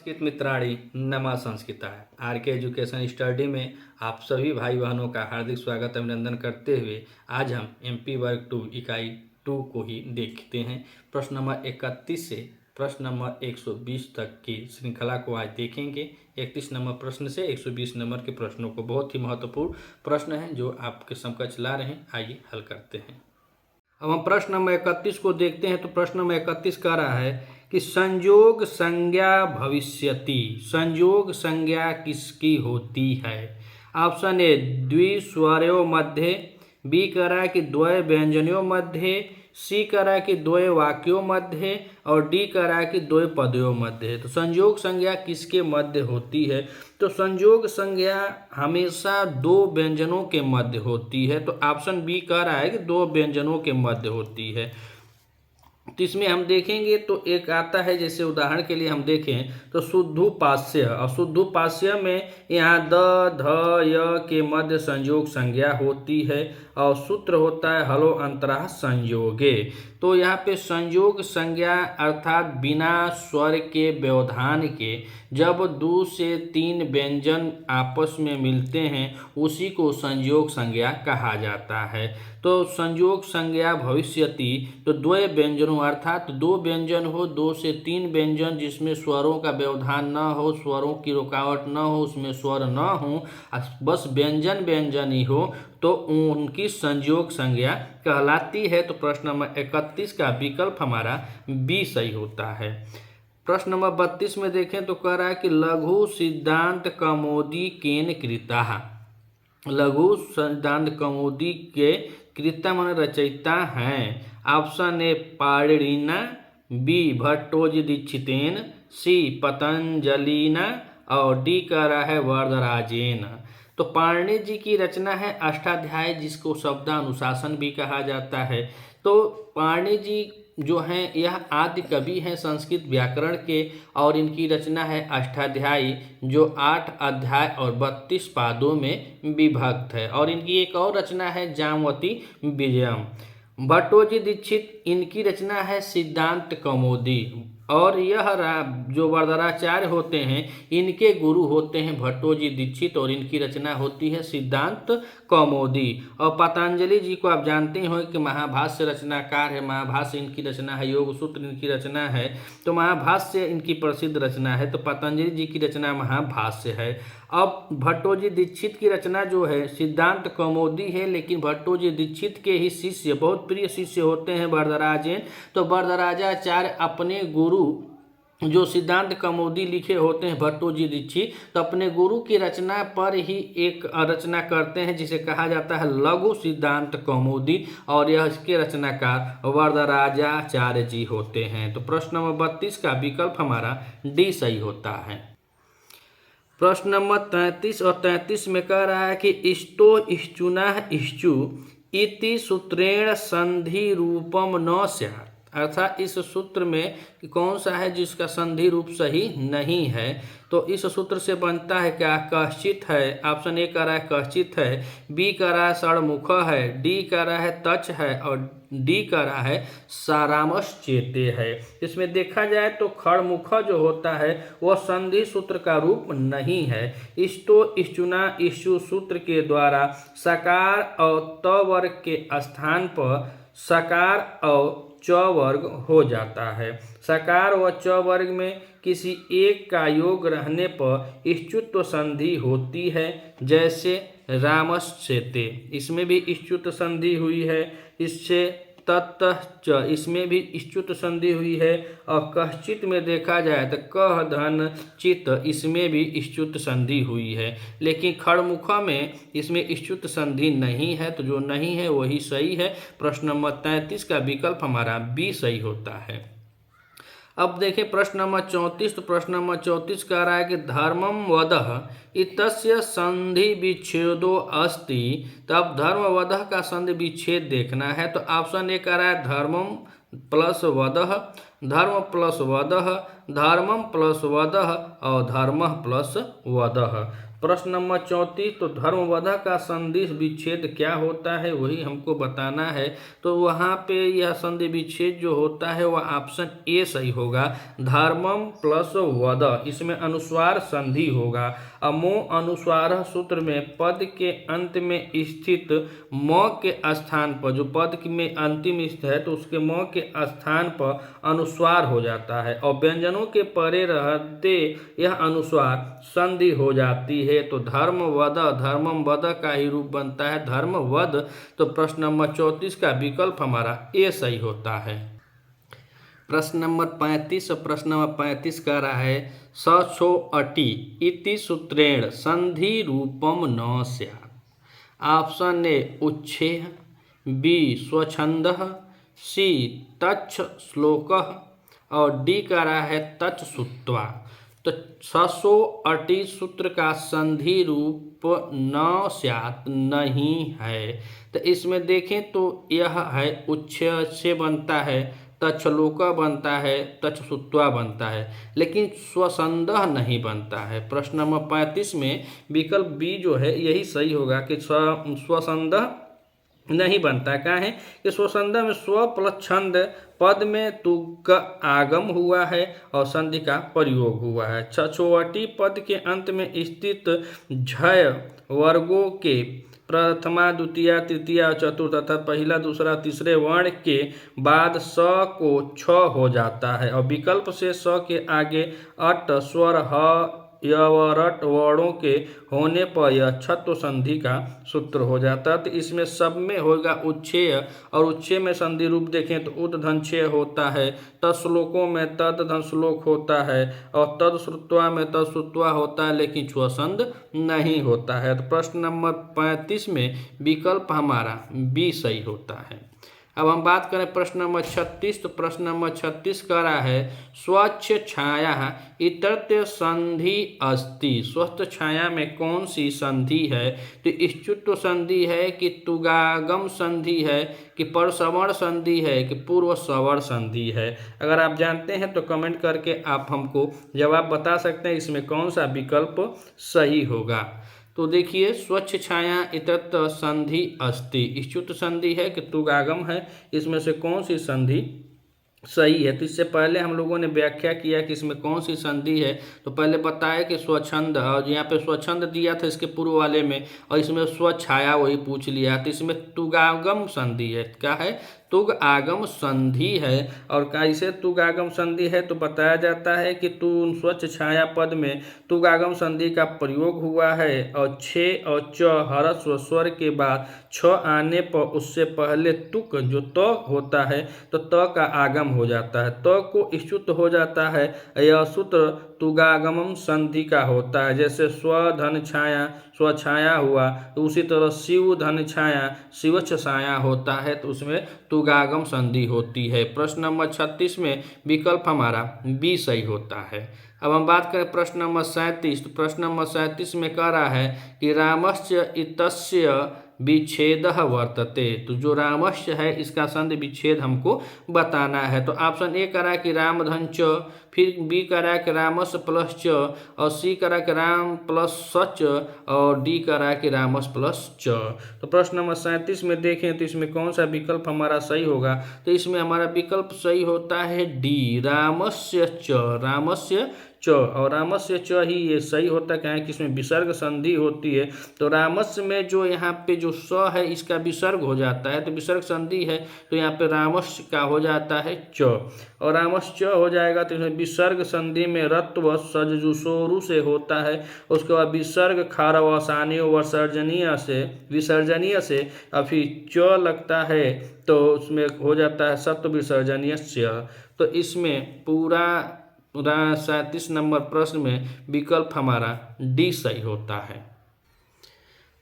संस्कृत मित्राणि नमः संस्कृताय। आर के एजुकेशन स्टडी में आप सभी भाई बहनों का हार्दिक स्वागत अभिनंदन करते हुए आज हम एमपी वर्ग 2 इकाई 2 को ही देखते हैं। प्रश्न नंबर 31 से प्रश्न नंबर 120 तक की श्रृंखला को आज देखेंगे। 31 नंबर प्रश्न से 120 नंबर के प्रश्नों को बहुत ही महत्वपूर्ण प्रश्न हैं जो आपके समकक्ष ला रहे हैं। आइए हल करते हैं। अब हम प्रश्न नंबर 31 को देखते हैं। तो प्रश्न नंबर 31 कह रहा है कि संयोग संज्ञा भविष्यति। संयोग संज्ञा किसकी होती है? ऑप्शन ए द्विस्वरों मध्य, बी कह रहा है कि द्वय व्यंजनों मध्य, सी कह रहा है कि द्वय वाक्यों मध्य और डी कह रहा है कि द्वय पदों मध्य। तो संयोग संज्ञा किसके मध्य होती है? तो संयोग संज्ञा हमेशा दो व्यंजनों के मध्य होती है। तो ऑप्शन बी कह रहा है कि दो व्यंजनों के मध्य होती है। तो इसमें हम देखेंगे तो एक आता है, जैसे उदाहरण के लिए हम देखें तो शुद्धोपास्य। और शुद्धोपास्य में यहाँ द ध य के मध्य संयोग संज्ञा होती है और सूत्र होता है हलो अंतराः संयोगे। तो यहाँ पे संयोग संज्ञा अर्थात बिना स्वर के व्यवधान के जब 2 से 3 व्यंजन आपस में मिलते हैं उसी को संयोग संज्ञा कहा जाता है। तो संयोग संज्ञा भविष्यति, तो द्वय व्यंजनों अर्थात दो व्यंजन हो, 2 से 3 व्यंजन जिसमें स्वरों का व्यवधान न हो, स्वरों की रुकावट न हो, उसमें स्वर न हो, बस व्यंजन व्यंजन ही हो, तो उनकी संयोग संज्ञा कहलाती है। तो प्रश्न नंबर 31 का विकल्प हमारा बी सही होता है। प्रश्न नंबर 32 में देखें तो कह रहा है कि लघु सिद्धांत कौमुदी केन कृतः। लघु सिद्धांत कौमुदी के कृता मन रचयिता हैं। ऑप्शन ए पाणिनिना, बी भट्टोजी दीक्षितेन, सी पतंजलिना और डी कह रहा है वरदराजेन। तो पाणिनि जी की रचना है अष्टाध्यायी, जिसको शब्दानुशासन भी कहा जाता है। तो पाणिनि जी जो हैं यह आदि कवि हैं संस्कृत व्याकरण के और इनकी रचना है अष्टाध्यायी, जो 8 अध्याय और 32 पादों में विभक्त है। और इनकी एक और रचना है जामवती विजयम। भट्टोजी दीक्षित, इनकी रचना है सिद्धांत कौमुदी। और यह जो वरदराचार्य होते हैं इनके गुरु होते हैं भट्टोजी दीक्षित और इनकी रचना होती है सिद्धांत कौमुदी। और पतंजलि जी को आप जानते हो कि महाभाष्य रचनाकार है। महाभाष्य इनकी रचना है, योग सूत्र इनकी रचना है। तो महाभाष्य इनकी प्रसिद्ध रचना है। तो पतंजलि जी की रचना महाभाष्य है। अब भट्टोजी दीक्षित की रचना जो है सिद्धांत कौमुदी है, लेकिन भट्टोजी दीक्षित के ही शिष्य, बहुत प्रिय शिष्य होते हैं वरदराजेन। तो वरदराजाचार्य अपने गुरु जो सिद्धांत कौमुदी लिखे होते हैं भट्टोजी दीक्षित, तो अपने गुरु की रचना पर ही एक रचना करते हैं जिसे कहा जाता है लघु सिद्धांत कौमुदी, और यह इसके रचनाकार वरदराजाचार्य जी होते हैं। तो प्रश्न नंबर 32 का विकल्प हमारा डी सही होता है। प्रश्न नंबर 33 और 33 में कह रहा है कि इष्टो इष्चुनः इष्चु इति सूत्रेण संधि रूपम न स्यात्। अर्थात इस सूत्र में कौन सा है जिसका संधि रूप सही नहीं है? तो इस सूत्र से बनता है क्या? कश्चित है। ऑप्शन ए कह रहा है कश्चित है, बी कह रहा है षण्मुख है, डी कह रहा है तच है और डी कह रहा है सारामश्चेते है। इसमें देखा जाए तो खड़मुख जो होता है वह संधि सूत्र का रूप नहीं है। इष्टो इष्चुना इष्चु सूत्र के द्वारा सकार और त वर्ग के स्थान पर सकार और च वर्ग हो जाता है। सकार व च वर्ग में किसी एक का योग रहने पर इष्चुत्व संधि होती है, जैसे रामश्चेते, इसमें भी इष्चुत संधि हुई है। इससे ततः च, इसमें भी इष्चुत संधि हुई है। और कश्चित में देखा जाए तो कह धन चित, इसमें भी इष्चुत संधि हुई है। लेकिन खड़मुख में इसमें इष्चुत संधि नहीं है, तो जो नहीं है वही सही है। प्रश्न नंबर 33 का विकल्प हमारा बी सही होता है। अब देखें प्रश्न नंबर 34। तो प्रश्न नंबर 34 कह रहा है कि धर्मम वदः इतस्य संधि विच्छेदो अस्ति। तो अब धर्म वदः का संधि विच्छेद देखना है। तो ऑप्शन ए कह रहा है धर्मम प्लस वदः, धर्म प्लस वदः, धर्मम प्लस वदः और धर्म प्लस वदः। प्रश्न नंबर 34, तो धर्मवध का संधि विच्छेद क्या होता है वही हमको बताना है। तो वहाँ पे यह संधि विच्छेद जो होता है वह ऑप्शन ए सही होगा, धर्मम प्लस वध, इसमें अनुस्वार संधि होगा। अमो अनुस्वार सूत्र में पद के अंत में स्थित म के स्थान पर, जो पद में अंतिम स्थित है तो उसके म के स्थान पर अनुस्वार हो जाता है और व्यंजनों के परे रहते यह अनुस्वार संधि हो जाती है। तो धर्मवद, धर्मम वद का ही रूप बनता है धर्मवद। तो प्रश्न नंबर 34 का विकल्प हमारा ए सही होता है। प्रश्न नंबर 35, प्रश्न नंबर 35 कह रहा है सछो अटी इति सूत्रेण संधि रूपम न स्यात्। ऑप्शन ए उच्छेह, बी स्वच्छंदः, सी तच्छ श्लोकः और डी कह रहा है तच्छ श्रुत्वा। तो ससो अटी सूत्र का संधि रूप न स्यात् नहीं है। तो इसमें देखें तो यह है उच्छेद से बनता है, तच्छलोका बनता है, तच्छ्रुत्वा बनता है, लेकिन स्वसंदः नहीं बनता है। प्रश्न नंबर 35 में विकल्प बी जो है यही सही होगा कि स्वसंदः नहीं बनता। क्या है कि स्वसंदः में स्व प्लस छंद, पद में तुग आगम हुआ है और संधि का प्रयोग हुआ है। छछोअटी पद के अंत में स्थित झय वर्गों के प्रथमा द्वितीय तृतीय चतुर्थ तथा पहला दूसरा तीसरे वर्ण के बाद स को छ हो जाता है और विकल्प से स के आगे अट स्वर ह यवरट वर्णों के होने पर यह छत्व संधि का सूत्र हो जाता है। तो इसमें सब में होगा उच्छेय और उच्छेय में संधि रूप देखें तो उद धन छेय होता है, तत्श्लोकों में तद धन श्लोक होता है और तद श्रुत्वा में तद श्रुत्वा होता है, लेकिन स्वसंध नहीं होता है। तो प्रश्न नंबर 35 में विकल्प हमारा बी सही होता है। अब हम बात करें प्रश्न नंबर 36, तो प्रश्न नंबर 36 कह रहा है स्वच्छ छाया इतरत्र संधि अस्ति। स्वस्थ छाया में कौन सी संधि है? तो इष्टुत्व संधि है कि तुगागम संधि है कि परसवर्ण संधि है कि पूर्व सवर्ण संधि है? अगर आप जानते हैं तो कमेंट करके आप हमको जवाब बता सकते हैं इसमें कौन सा विकल्प सही होगा। तो देखिए स्वच्छ छाया इतरत्र संधि अस्ति, इष्टुत्व संधि है कि तुगागम है, इसमें से कौन सी संधि सही है? तो इससे पहले हम लोगों ने व्याख्या किया कि इसमें कौन सी संधि है। तो पहले बताया कि स्वच्छंद, और यहाँ पे स्वच्छंद दिया था इसके पूर्व वाले में, और इसमें स्वछाया वही पूछ लिया। तो इसमें तुगागम संधि है। क्या है? तुग आगम संधि है। और कैसे तुग आगम संधि है? तो बताया जाता है कि स्वच्छ छाया पद में तुग आगम संधि का प्रयोग हुआ है और छे और च हरस्व स्वर के बाद छ आने पर उससे पहले तुक जो त होता है तो त का आगम हो जाता है, त को इष्टुत हो जाता है। यह सूत्र तुगागमम संधि का होता है। जैसे स्वधन छाया स्वछाया हुआ, तो उसी तरह शिव धन छाया शिवच्छ छाया होता है, तो उसमें तुगागम संधि होती है। प्रश्न नंबर 36 में विकल्प हमारा बी सही होता है। अब हम बात करें प्रश्न नंबर 37, तो प्रश्न नंबर 37 में कह रहा है कि रामस्य इतस्य विच्छेदः वर्तते। तो जो रामस्य है इसका संधि विच्छेद हमको बताना है। तो ऑप्शन ए करा कि राम धन च, फिर बी करा कि रामस प्लस च, और सी करा कि राम प्लस सच, और डी करा कि रामस प्लस च। तो प्रश्न नंबर 37 में देखें तो इसमें कौन सा विकल्प हमारा सही होगा? तो इसमें हमारा विकल्प सही होता है डी, रामस्य च, रामस्य च। और रामस्य च ही ये सही होता है, क्या है कि इसमें विसर्ग संधि होती है। तो रामस्य में जो यहाँ पे जो स है इसका विसर्ग हो जाता है, तो विसर्ग संधि है, तो यहाँ पे रामस्य का हो जाता है च, और रामस्य च हो जाएगा तो इसमें विसर्ग संधि में रत्व सजजुसोरु से होता है। उसके बाद विसर्ग खारवसानी विसर्जनीय से और फिर च लगता है तो उसमें हो जाता है सत्व विसर्जनीय। तो इसमें पूरा 37 नंबर प्रश्न में विकल्प हमारा डी सही होता है।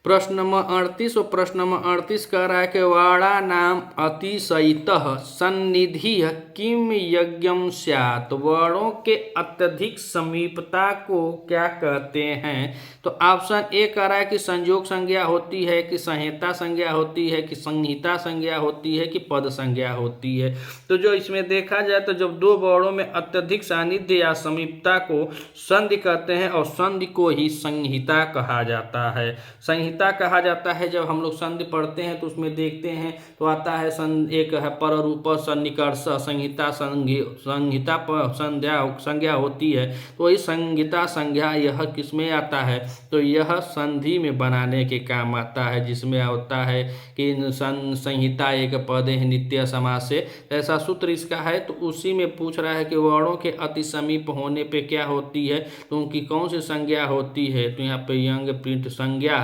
प्रश्न नंबर 38 और प्रश्न नंबर 38 कह रहा है कि वाड़ा नाम अतिशयितः सन्निधि किम यज्ञम स्यात्। वर्णों के अत्यधिक समीपता को क्या कहते हैं? तो ऑप्शन ए कह रहा है कि संयोग संज्ञा होती है, कि संहिता संज्ञा होती है, कि संहिता संज्ञा होती है, कि पद संज्ञा होती है। तो जो इसमें देखा जाए तो जब दो वर्णों में अत्यधिक सानिध्य या समीपता को संधि कहते हैं और संधि को ही संहिता कहा जाता है। संहिता कहा जाता है जब हम लोग संधि पढ़ते हैं तो उसमें देखते हैं तो आता है एक है पररूप सन्निकर्ष संहिता संहिता पर संज्ञा होती है। तो वही संहिता संज्ञा यह किसमें आता है? तो यह संधि में बनाने के काम आता है, जिसमें होता है कि संहिता एक पद है नित्य समास से, ऐसा सूत्र इसका है। तो उसी में पूछ रहा है कि वर्णों के अति समीप होने पे क्या होती है, तो उनकी कौन सी संज्ञा होती है? तो यहाँ पे यंग प्रिंट संज्ञा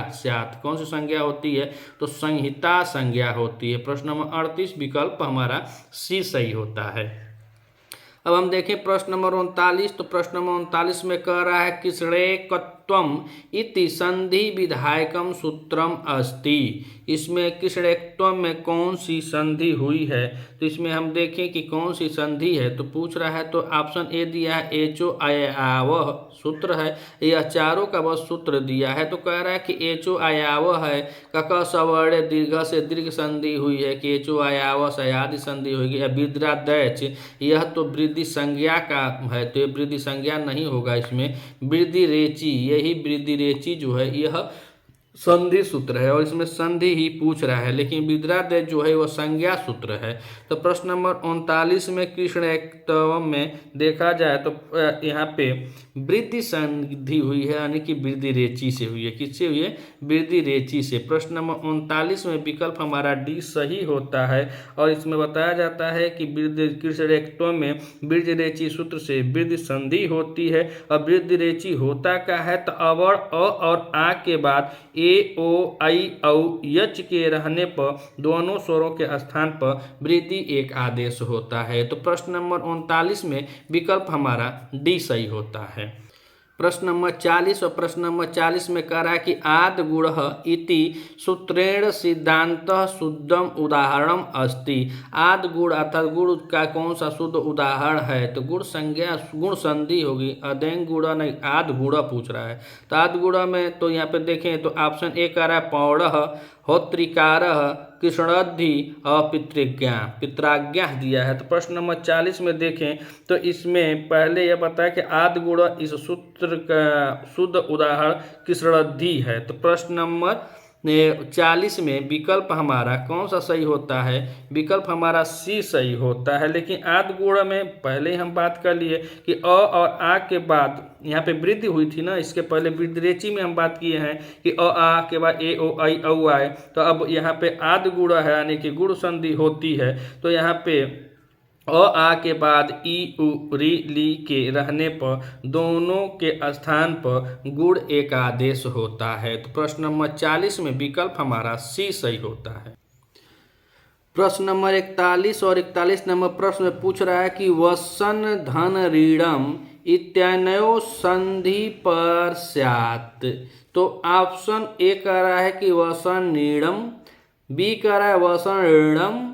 कौन सी संज्ञा होती है? तो संहिता संज्ञा होती है। प्रश्न नंबर 38 विकल्प हमारा सी सही होता है। अब हम देखें प्रश्न नंबर 39। तो प्रश्न नंबर 39 में कह रहा है किसृकत्वम इति संधि विधायकम सूत्रम अस्ति। इसमें किसृकत्वम में कौन सी संधि हुई है? तो इसमें हम देखें कि कौन सी संधि है। तो पूछ रहा है तो ऑप्शन ए दिया है एचो अयावह सूत्र है, यह चारों का बस सूत्र दिया है। तो कह रहा है कि एचो अयावह है, कक सवर्ण दीर्घ से दीर्घ संधि हुई है, कि एचो अयावह सयादि संधि हुई है। विद्रादैच यह तो वृद्धि संज्ञा का है, तो ये वृद्धि संज्ञा नहीं होगा। इसमें वृद्धि रेची, यही वृद्धि रेची जो है यह संधि सूत्र है और इसमें संधि ही पूछ रहा है, लेकिन विद्रादेश जो है वह संज्ञा सूत्र है। तो प्रश्न नंबर 39 में कृष्णत्व में देखा जाए तो यहाँ पे वृद्धि संधि हुई है, यानी कि वृद्धि रेची से हुई है। किससे हुई है? वृद्धि रेची से। प्रश्न नंबर 39 में विकल्प हमारा डी सही होता है और इसमें बताया जाता है कि वृद्धि कृष्णत्व में वृद्धि रेची सूत्र से वृद्धि संधि होती है। और वृद्धि रेची होता क्या है? तो अवर्ण अ और आ के बाद ए ओ आई औ यच के रहने पर दोनों स्वरों के स्थान पर वृद्धि एक आदेश होता है। तो प्रश्न नंबर 39 में विकल्प हमारा डी सही होता है। प्रश्न नंबर 40 और प्रश्न नंबर 40 में कह रहा है कि आद गुण इति सूत्रेण सिद्धांत शुद्धम उदाहरणम अस्ति। आद गुण अर्थात गुण का कौन सा शुद्ध उदाहरण है? तो गुण संज्ञा गुण संधि होगी। अदेंग गुण नहीं, आद गुण पूछ रहा है। तो आद गुण में तो यहाँ पे देखें तो ऑप्शन ए कह रहा है पौड़ होत्रिकार कृष्णद्धि और पित्राज्ञा दिया है। तो प्रश्न नंबर 40 में देखें तो इसमें पहले यह बताया कि आदि गुण इस सूत्र का शुद्ध उदाहरण कृष्णद्धि है। तो प्रश्न नंबर 40 में विकल्प हमारा कौन सा सही होता है? विकल्प हमारा सी सही होता है। लेकिन आदि गुण में पहले हम बात कर लिए कि अ और आ के बाद यहाँ पे वृद्धि हुई थी ना, इसके पहले वृद्धि रेची में हम बात किए हैं कि अ आ के बाद ए ओ आई औ आए। तो अब यहाँ पे आदि गुण है, यानी कि गुण संधि होती है। तो यहाँ पे अ आ के बाद ई उ री ली के रहने पर दोनों के स्थान पर गुण एक आदेश होता है। तो प्रश्न नंबर 40 में विकल्प हमारा सी सही होता है। प्रश्न नंबर 41 और 41 नंबर प्रश्न में पूछ रहा है कि वसन धन ऋणम इत्यानयो संधि पर स्यात्। तो ऑप्शन ए कह रहा है कि वसन ऋणम, बी कह रहा है वसन ऋणम,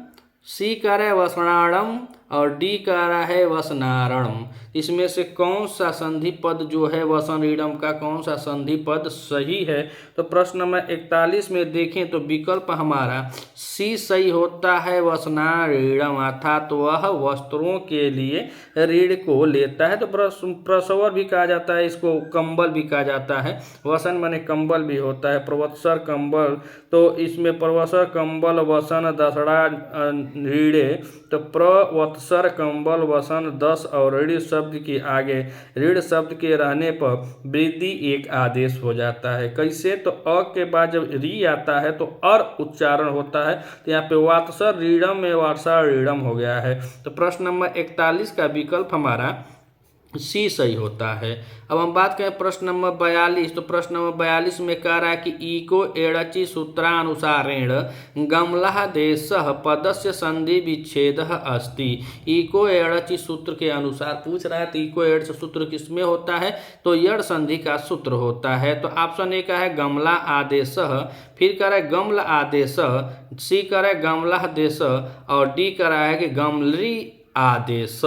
सी कह रहा है वसनाणम और डी कह रहा है वसनारणम। इसमें से कौन सा संधि पद जो है वसन ऋणम का कौन सा संधि पद सही है? तो प्रश्न नंबर 41 में देखें तो विकल्प हमारा सी सही होता है, वसनाऋणम, अर्थात वह वस्त्रों के लिए ऋण को लेता है। तो प्रसवर भी कहा जाता है, इसको कंबल भी कहा जाता है। वसन माने कंबल भी होता है, प्रवत्सर कंबल। तो इसमें प्रवत्सर कंबल वसन दसड़ा ऋणे, तो प्रवत्सर कंबल वसन 10 और ऋण शब्द के आगे ऋण शब्द के रहने पर वृद्धि एक आदेश हो जाता है। कैसे? तो अ के बाद जब री आता है तो अर उच्चारण होता है। तो यहाँ पे वात्सर ऋणम में वात्सर ऋणम हो गया है। तो प्रश्न नंबर 41 का विकल्प हमारा सी सही होता है। अब हम बात करें प्रश्न नंबर 42। तो प्रश्न नंबर 42 में कह रहा है कि इको एड़चि सूत्रानुसारेण गमला देश पदस्य संधि विच्छेद अस्ति। इको एड़चि सूत्र के अनुसार पूछ रहा है, तो इको एड़च सूत्र किसमें होता है? तो यड़ संधि का सूत्र होता है। तो ऑप्शन ए का है गमला आदेश, फिर कह रहा है गमल आदेश, सी कह रहा है गमला देश और डी कह रहा है कि गमलरी आदेश।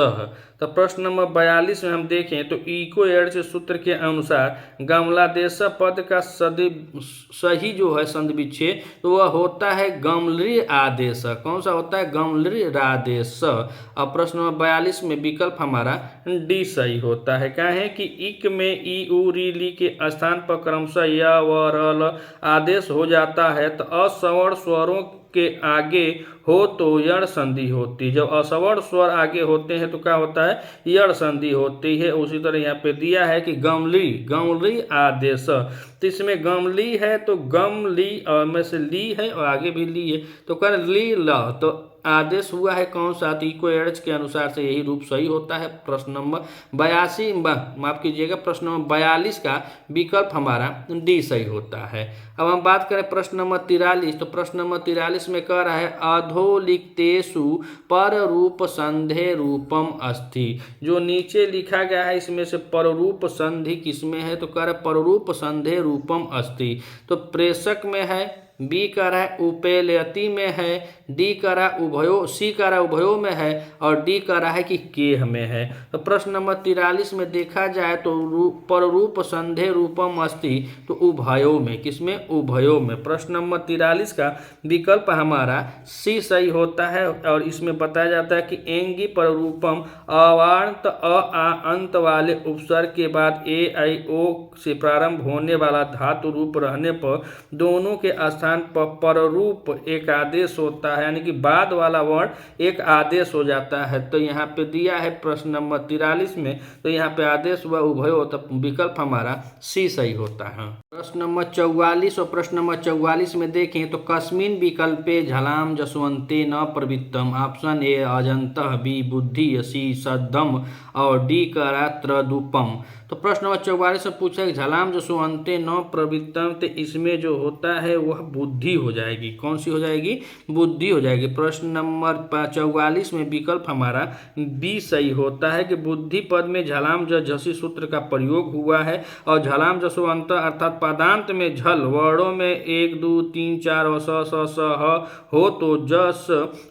तो प्रश्न नंबर 42 में हम देखें तो इको एड़च सूत्र के अनुसार गमलादेश पद का सही जो है संधि विच्छेद तो वह होता है गमलरी आदेश। कौन सा होता है? गमलरी आदेश। अब प्रश्न नंबर 42 में विकल्प हमारा डी सही होता है। क्या है कि इक में ई उ री ली के स्थान पर क्रमशः य व र ल आदेश हो जाता है, तो असवर्ण स्वरों के आगे हो तो यड़ संधि होती है। जब असवर्ण स्वर आगे होते हैं तो क्या होता है? यड़ संधि होती है। उसी तरह यहाँ पे दिया है कि गमली, गमली आदेश, तो इसमें गमली है तो गमली और में से ली है और आगे भी ली है तो कर ली ल, तो आदेश हुआ है कौन सा? तो इको एड़च के अनुसार से यही रूप सही होता है। प्रश्न नंबर 82 माफ कीजिएगा, प्रश्न नंबर 42 का विकल्प हमारा डी सही होता है। अब हम बात करें प्रश्न नंबर 43। तो प्रश्न नंबर 43 में कह रहा है अधोलिखितेषु पर रूप संधे रूपम अस्ति। जो नीचे लिखा गया है इसमें से पर रूप संधि किसमें है? तो कह रहा है पर रूप संधे रूपम अस्ति। तो प्रेषक में है, बी कह रहा है उपेलयति में है, डी कह रहा है उभयो, सी कह रहा है उभयो में है और डी कह रहा है कि केह में है। तो प्रश्न नंबर 43 में देखा जाए तो पर रूप संधे रूपम अस्ति, तो उभयो में, किसमें? उभयो में। प्रश्न नंबर 43 का विकल्प हमारा सी सही होता है। और इसमें बताया जाता है कि एंगी पर रूपम अवांत अ आ अंत वाले उपसर्ग के बाद ए आई ओ से प्रारंभ होने वाला धातु रूप रहने पर दोनों के स्थान पर रूप एक आदेश होता है, यानी कि बाद वाला वर्ण एक आदेश हो जाता है। तो यहाँ पे दिया है प्रश्न नंबर 43 में, तो यहाँ पे आदेश हुआ उभयो, तो विकल्प हमारा सी सही होता है। प्रश्न नंबर 44 और प्रश्न नंबर 44 में देखें तो कस्मिन विकल्पे झलाम जसवंते न प्रवृत्तम। ऑप्शन ए अजंतः, बी बुद्धि, सी सद्धम और डी करात्रदुपम। तो प्रश्न नंबर 44 से पूछा कि झलाम जसवंते न प्रवृत्तम, तो इसमें जो होता है वह बुद्धि हो जाएगी। कौन सी हो जाएगी? बुद्धि हो जाएगी। प्रश्न नंबर 44 में विकल्प हमारा बी सही होता है कि बुद्धि पद में झलाम झसी सूत्र का प्रयोग हुआ है और झलाम जसवंत अर्थात पदांत में झल वर्णों में 1 2 3 4 और स ह हो तो जस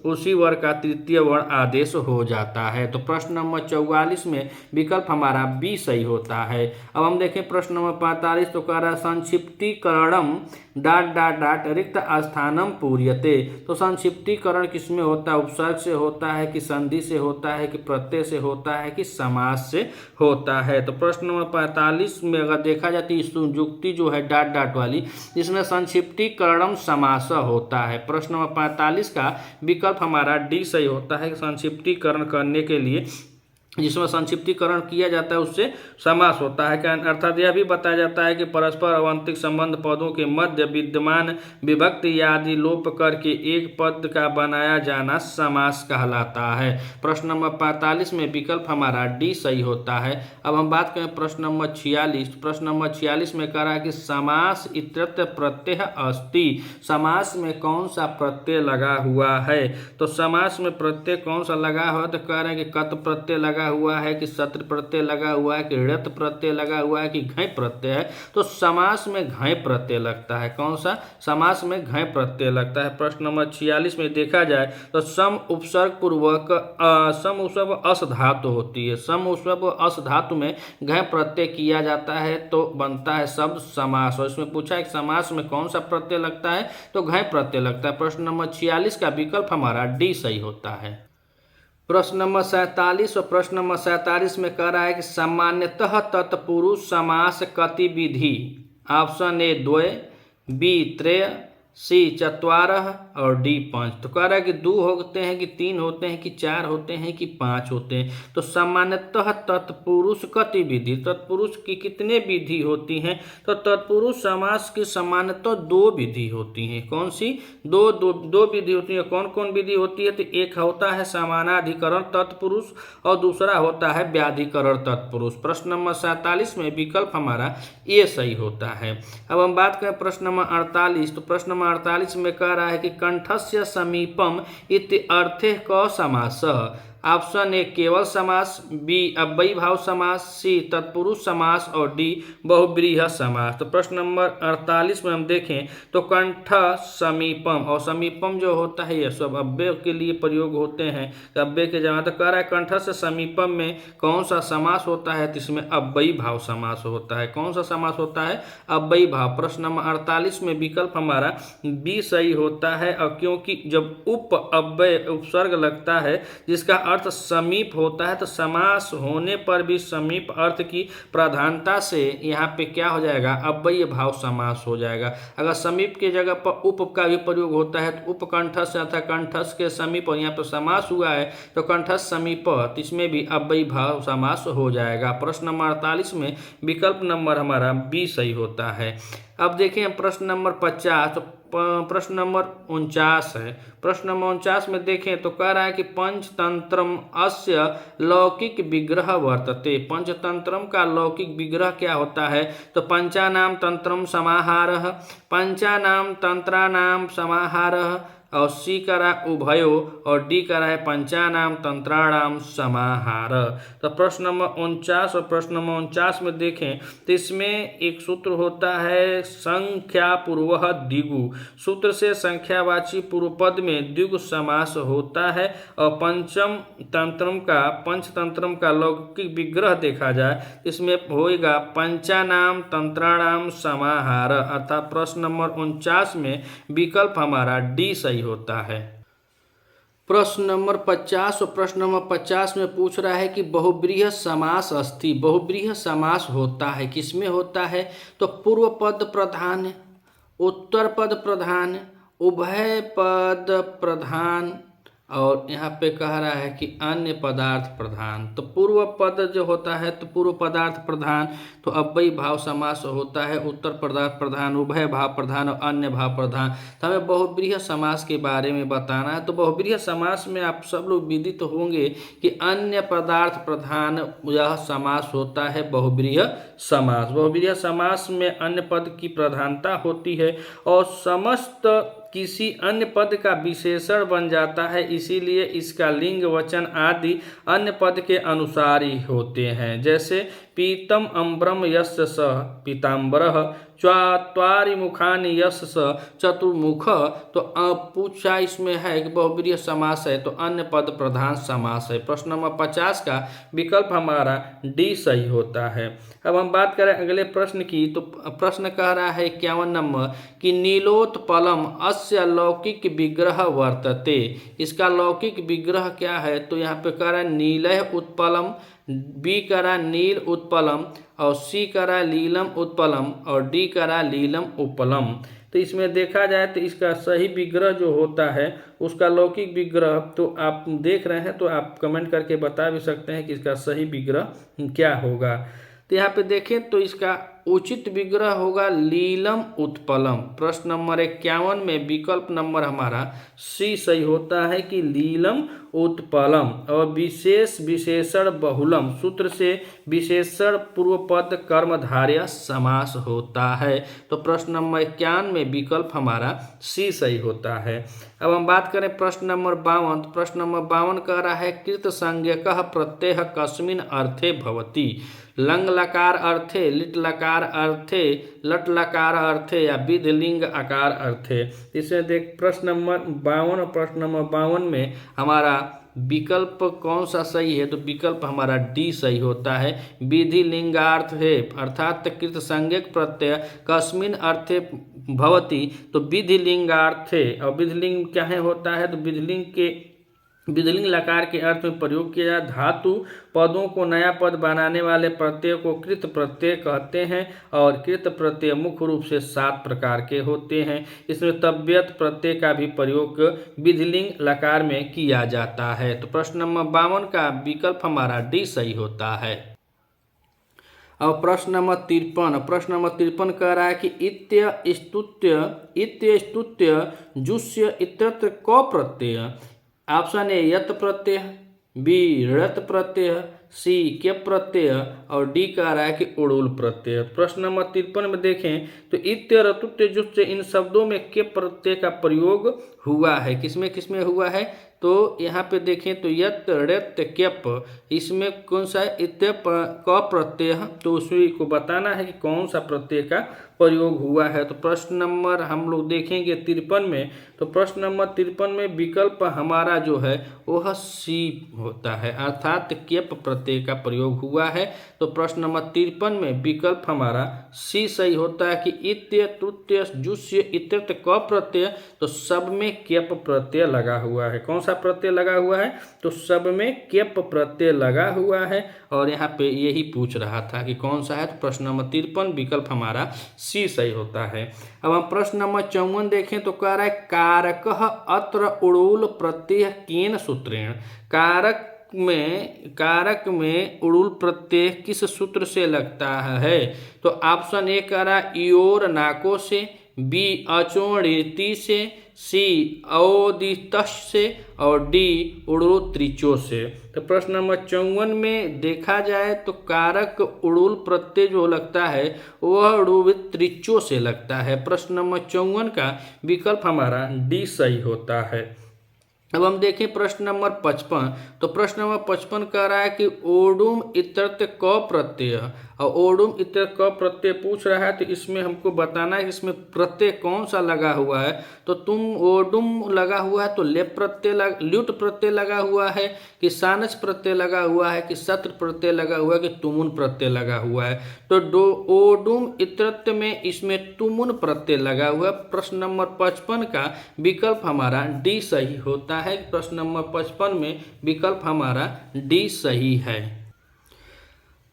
उसी वर्ग का तृतीय वर्ण आदेश हो जाता है। तो प्रश्न नंबर 44 में विकल्प हमारा बी सही होता है। अब हम देखें प्रश्न नंबर 45। तो कह रहा है संक्षिप्तीकरणम डाट डाट डाट रिक्त स्थानम पूर्यते। तो संक्षिप्तीकरण किसमें होता है? उपसर्ग से होता है कि संधि से होता है कि प्रत्यय से होता है कि समास से होता है? तो प्रश्न नंबर 45 में अगर देखा जाए तो युक्ति जो है डाट डाट वाली, इसमें संक्षिप्तीकरणम समास होता है। प्रश्न नंबर 45 का विकल्प हमारा डी सही होता है। संक्षिप्तीकरण करने के लिए जिसमें संक्षिप्तीकरण किया जाता है उससे समास होता है। अर्थात यह भी बताया जाता है कि परस्पर अवंतिक संबंध पदों के मध्य विद्यमान विभक्ति आदि लोप करके एक पद का बनाया जाना समास कहलाता है। प्रश्न नंबर 45 में विकल्प हमारा डी सही होता है। अब हम बात करें प्रश्न नंबर 46। प्रश्न नंबर 46 में कह रहा है कि समास इत्यत्र प्रत्यय अस्ति। समास में कौन सा प्रत्यय लगा हुआ है? तो समास में प्रत्यय कौन सा लगा हुआ है? तो कह रहे हैं कि कत प्रत्यय लगा हुआ है कि सत्र प्रत्यय लगा हुआ है कि ऋत प्रत्यय लगा हुआ है कि घय प्रत्यय है? तो समास में घय प्रत्यय लगता है। कौन सा? समास में घय प्रत्यय लगता है। प्रश्न नंबर 46 में देखा जाए तो सम उपसर्ग पूर्वक सम उपसर्ग अस धातु होती है। सम उपसर्ग अस धातु में घय प्रत्यय किया जाता है तो बनता है शब्द समास। और इसमें पूछा है कि समास में कौन सा प्रत्यय लगता है? तो घय प्रत्यय लगता है। प्रश्न नंबर 46 का विकल्प हमारा डी सही होता है। प्रश्न नंबर 47 और प्रश्न नंबर 47 में कह रहा है कि सामान्यतः तत्पुरुष समास कति विधि। ऑप्शन ए द्वय, बी त्रय, सी चत्वारः और डी पाँच। तो कह रहा है कि 2 होते हैं कि 3 होते हैं कि 4 होते हैं कि 5 होते हैं। तो सामान्यतः तत्पुरुष कति विधि, तत्पुरुष की कितने विधि होती हैं? तो तत्पुरुष समास की सामान्यतः 2 विधि होती हैं। कौन सी? दो विधि होती है। कौन कौन विधि होती है? तो एक होता है समानाधिकरण तत्पुरुष और दूसरा होता है व्याधिकरण तत्पुरुष। प्रश्न नंबर 47 में विकल्प हमारा ये सही होता है। अब हम बात करें प्रश्न नंबर 48। तो प्रश्न नंबर 48 में कह रहा है कि कंठस्य समीपम इति अर्थे क समासः। ऑप्शन ए केवल समास, बी अव्ययी भाव समास, सी तत्पुरुष समास और डी बहुव्रीहि समास। तो प्रश्न नंबर 48 में हम देखें तो कंठ समीपम, और समीपम जो होता है ये सब अव्यय के लिए प्रयोग होते हैं। अव्यय के जगह तो कह रहा है कंठ से समीपम में कौन सा समास होता है? तो इसमें अव्ययी भाव समास होता है। कौन सा समास होता है? अव्ययी भाव। प्रश्न नंबर 48 में विकल्प हमारा बी सही होता है। और क्योंकि जब उप अव्यय उपसर्ग लगता है जिसका अर्थ समीप होता है तो समास होने पर भी समीप अर्थ की प्रधानता से यहाँ पे क्या हो जाएगा? अव्ययी भाव समास हो जाएगा। अगर समीप के जगह पर उप का भी प्रयोग होता है तो उपकंठस्थ अर्थात कंठस्थ के समीप, और यहाँ पर समास हुआ है तो कंठस्थ समीप, इसमें भी अव्ययी भाव समास हो जाएगा। प्रश्न नंबर 48 में विकल्प नंबर हमारा बी सही होता है। अब देखें प्रश्न नंबर 50। तो प्रश्न नंबर 49 है। प्रश्न नंबर 49 में देखें तो कह रहा है कि पंचतंत्रम अस्य लौकिक विग्रह वर्तते। पंचतंत्रम का लौकिक विग्रह क्या होता है? तो पंचानाम तंत्रम समाहारः, पंचानाम तंत्राणाम समाहारः, और सी करा उभयो, और डी करा है पंचानाम तंत्राणाम समाहार। तो प्रश्न नंबर 49 और प्रश्न नंबर 49 में देखें तो इसमें एक सूत्र होता है संख्या पूर्व द्विगु। सूत्र से संख्यावाची पूर्व पद में द्विगु समास होता है। और पंचतंत्रम का लौकिक विग्रह देखा जाए इसमें होएगा पंचानाम तंत्राणाम समाहार, अर्थात प्रश्न नंबर 49 में विकल्प हमारा डी सही होता है। प्रश्न नंबर 50 और प्रश्न नंबर 50 में पूछ रहा है कि बहुव्रीहि समास अस्ति। बहुव्रीहि समास होता है, किसमें होता है? तो पूर्व पद प्रधान, उत्तर पद प्रधान, उभय पद प्रधान, और यहाँ पे कह रहा है कि अन्य पदार्थ प्रधान। तो पूर्व पद जो होता है तो पूर्व पदार्थ प्रधान तो अव्ययी भाव समास होता है, उत्तर पदार्थ प्रधान, उभय भाव प्रधान और अन्य भाव प्रधान। तो हमें बहुव्रीहि समास के बारे में बताना है। तो बहुव्रीहि समास में आप सब लोग विदित होंगे कि अन्य पदार्थ प्रधान यह समास होता है बहुव्रीहि समास। बहुव्रीहि समास में अन्य पद की प्रधानता होती है और समस्त किसी अन्य पद का विशेषण बन जाता है, इसीलिए इसका लिंग वचन आदि अन्य पद के अनुसार ही होते हैं। जैसे पीतम अम्बरम यस्य स पीताम्बरः, चत्वारि मुखानि यस्य स चतुर्मुख। तो पूछा इसमें है कि बहुव्रीहि समास है तो अन्य पद प्रधान समास है। प्रश्न नंबर 50 का विकल्प हमारा डी सही होता है। अब हम बात करें अगले प्रश्न की। तो प्रश्न कह रहा है 51 नंबर कि नीलोत्पलम अस्य लौकिक विग्रह वर्तते। इसका लौकिक विग्रह क्या है? तो यहाँ पे कह रहा है नीलः उत्पलम, बी करा नील उत्पलम, और सी करा लीलम उत्पलम, और डी करा लीलम उपलम। तो इसमें देखा जाए तो इसका सही विग्रह जो होता है उसका लौकिक विग्रह तो आप देख रहे हैं तो आप कमेंट करके बता भी सकते हैं कि इसका सही विग्रह क्या होगा। तो यहाँ पे देखें तो इसका उचित विग्रह होगा लीलम उत्पलम। प्रश्न नंबर 51 में विकल्प नंबर हमारा सी सही होता है कि लीलम उत्पलम। और विशेष विशेषण बहुलम सूत्र से विशेषण पूर्व पद कर्मधारय समास होता है। तो प्रश्न नंबर 51 में विकल्प हमारा सी सही होता है। अब हम बात करें प्रश्न नंबर 52। तो प्रश्न नंबर 52 कह रहा है कृत संज्ञकः प्रत्ययः कस्मिन् अर्थे भवति। लंग लकार अर्थे, लिट लकार अर्थे, लट लकार अर्थे या विध लिंग आकार अर्थे। इसमें देख प्रश्न नंबर 52 और प्रश्न नंबर 52 में हमारा विकल्प कौन सा सही है? तो विकल्प हमारा डी सही होता है। विधि लिंगार्थ है अर्थात कृत संज्ञक प्रत्यय कस्मिन् अर्थे भवति तो विधि लिंगार्थ है। और विधि लिंग क्या है होता है? तो विधि लिंग के विधिलिंग लकार के अर्थ में प्रयोग किया जाए। धातु पदों को नया पद बनाने वाले प्रत्यय को कृत प्रत्यय कहते हैं और कृत प्रत्यय मुख्य रूप से 7 प्रकार के होते हैं। इसमें तव्यत प्रत्यय का भी प्रयोग विधिलिंग लकार में किया जाता है। तो प्रश्न नंबर 52 का विकल्प हमारा डी सही होता है। अब प्रश्न नंबर 53 कह रहा है कि इत्य स्तुत्य जुस्य इत्यत्र क प्रत्यय। ऑप्शन ए यत प्रत्यय, बी ऋत प्रत्यय, सी के प्रत्यय और डी कह रहा है कि उड़ूल प्रत्यय। प्रश्न नंबर 53 में देखें तो इत्य ऋतुत्य जुस्य इन शब्दों में के प्रत्यय का प्रयोग हुआ है। किसमें किसमें हुआ है? तो यहाँ पे देखें तो यत ऋत केप, इसमें कौन सा है? इत्य क प्रत्यय, तो उसी को बताना है कि कौन सा प्रत्यय का प्रयोग हुआ है। तो प्रश्न नंबर हम लोग देखेंगे 53 में, तो प्रश्न नंबर 53 में विकल्प हमारा जो है वह सी होता है, अर्थात केप प्रत्यय का प्रयोग हुआ है। तो प्रश्न नंबर 53 में विकल्प हमारा सी सही होता है कि इत्य तुत्य जुस्य इत्यर्थ क प्रत्यय, तो सब में केप प्रत्यय लगा हुआ है। कौन सा प्रत्यय लगा हुआ है? तो सब में केप प्रत्यय लगा हुआ है और यहाँ पे यही पूछ रहा था कि कौन सा है। तो प्रश्न नंबर 53 विकल्प हमारा सी सही होता है। अब हम प्रश्न नंबर 54 देखें तो कह रहा है कारकः अत्र उड़ूल प्रत्यय केन सूत्रेण। कारक में उड़ूल प्रत्यय किस सूत्र से लगता है? तो ऑप्शन ए कह रहा है इयोर नाको से, बी अचोणिति से, सी अवोदितश से और डी उड़ूल त्रिचो से। तो प्रश्न नंबर 54 में देखा जाए तो कारक उड़ूल प्रत्यय जो लगता है वह उड़ूल त्रिचो से लगता है। प्रश्न नंबर 54 का विकल्प हमारा डी सही होता है। अब हम देखें प्रश्न नंबर 55, तो प्रश्न नंबर 55 कह रहा है कि ओडुम इत्यर्थ क प्रत्यय, और ओडुम इत्यर्थ क प्रत्यय पूछ रहा है तो इसमें हमको बताना है कि इसमें प्रत्यय कौन सा लगा हुआ है। तो तुम ओडुम लगा हुआ है तो लेप प्रत्यय ल्युट प्रत्यय लगा हुआ है कि सानच प्रत्यय लगा हुआ है कि सत्र प्रत्यय लगा हुआ है कि तुमुन प्रत्यय लगा हुआ है। तो ओडुम इत्यर्थ में इसमें तुमुन प्रत्यय लगा हुआ है। प्रश्न नंबर 55 का विकल्प हमारा डी सही होता है। प्रश्न नंबर 55 में विकल्प हमारा डी सही है।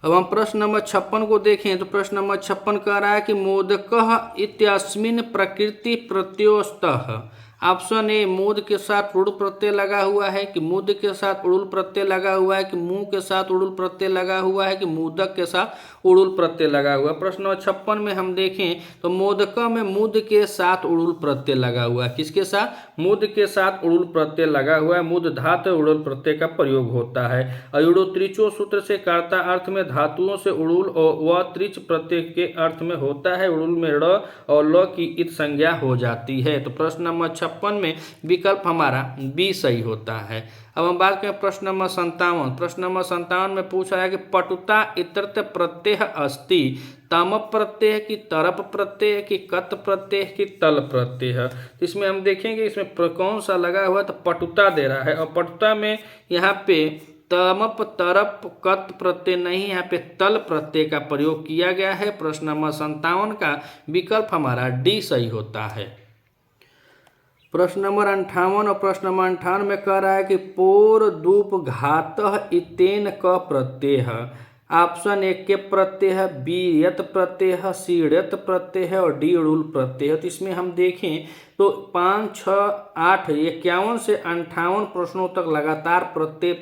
अब हम प्रश्न नंबर 56 को देखें तो प्रश्न नंबर 56 कह रहा है कि मोदकः इत्यस्मिन् प्रकृति प्रत्ययोस्तः। ऑप्शन ए मोद के साथ उड़ूल प्रत्यय लगा हुआ है कि मुद के साथ उड़ूल प्रत्यय लगा हुआ है कि मुंह के साथ उड़ूल प्रत्यय लगा हुआ है कि मोदक के साथ उड़ूल प्रत्यय लगा हुआ है। प्रश्न नंबर 56 में हम देखें तो मोदक में मुद के साथ उड़ूल प्रत्यय लगा हुआ है। किसके साथ? मुद के साथ उड़ूल प्रत्यय लगा हुआ है। मुद धातु उड़ूल प्रत्यय का प्रयोग होता है। अयुड़ो त्रिचो सूत्र से कर्ता अर्थ में धातुओं से उड़ूल और व त्रिच प्रत्यय के अर्थ में होता है। उड़ूल में ड़ और ल की इत संज्ञा हो जाती है। तो प्रश्न नंबर 56 में विकल्प हमारा बी सही होता है। अब हम बात करें प्रश्न नंबर 57। प्रश्न नंबर 57 में पूछा है कि पटुता इत्यर्थ प्रत्यय अस्ति, तम प्रत्यय की तरप प्रत्यय की कत प्रत्यय की तल प्रत्यय। तो इसमें हम देखेंगे इसमें कौन सा लगा हुआ है। तो पटुता दे रहा है और पटुता में यहाँ पे तमप तरप कत प्रत्यय नहीं, यहाँ पे तल प्रत्यय का प्रयोग किया गया है। प्रश्न नंबर 57 का विकल्प हमारा डी सही होता है। प्रश्न नंबर 58 और प्रश्न नंबर 58 में कह रहा है कि पोर दूप घातः इतेन क प्रत्यय है। ऑप्शन ए के प्रत्यय है, बी यत प्रत्यय है, सी ऋत प्रत्यय है और डी उड़ूल प्रत्यय है। तो इसमें हम देखें तो 5, 6, 8, 51 से 58 प्रश्नों तक लगातार प्रत्यय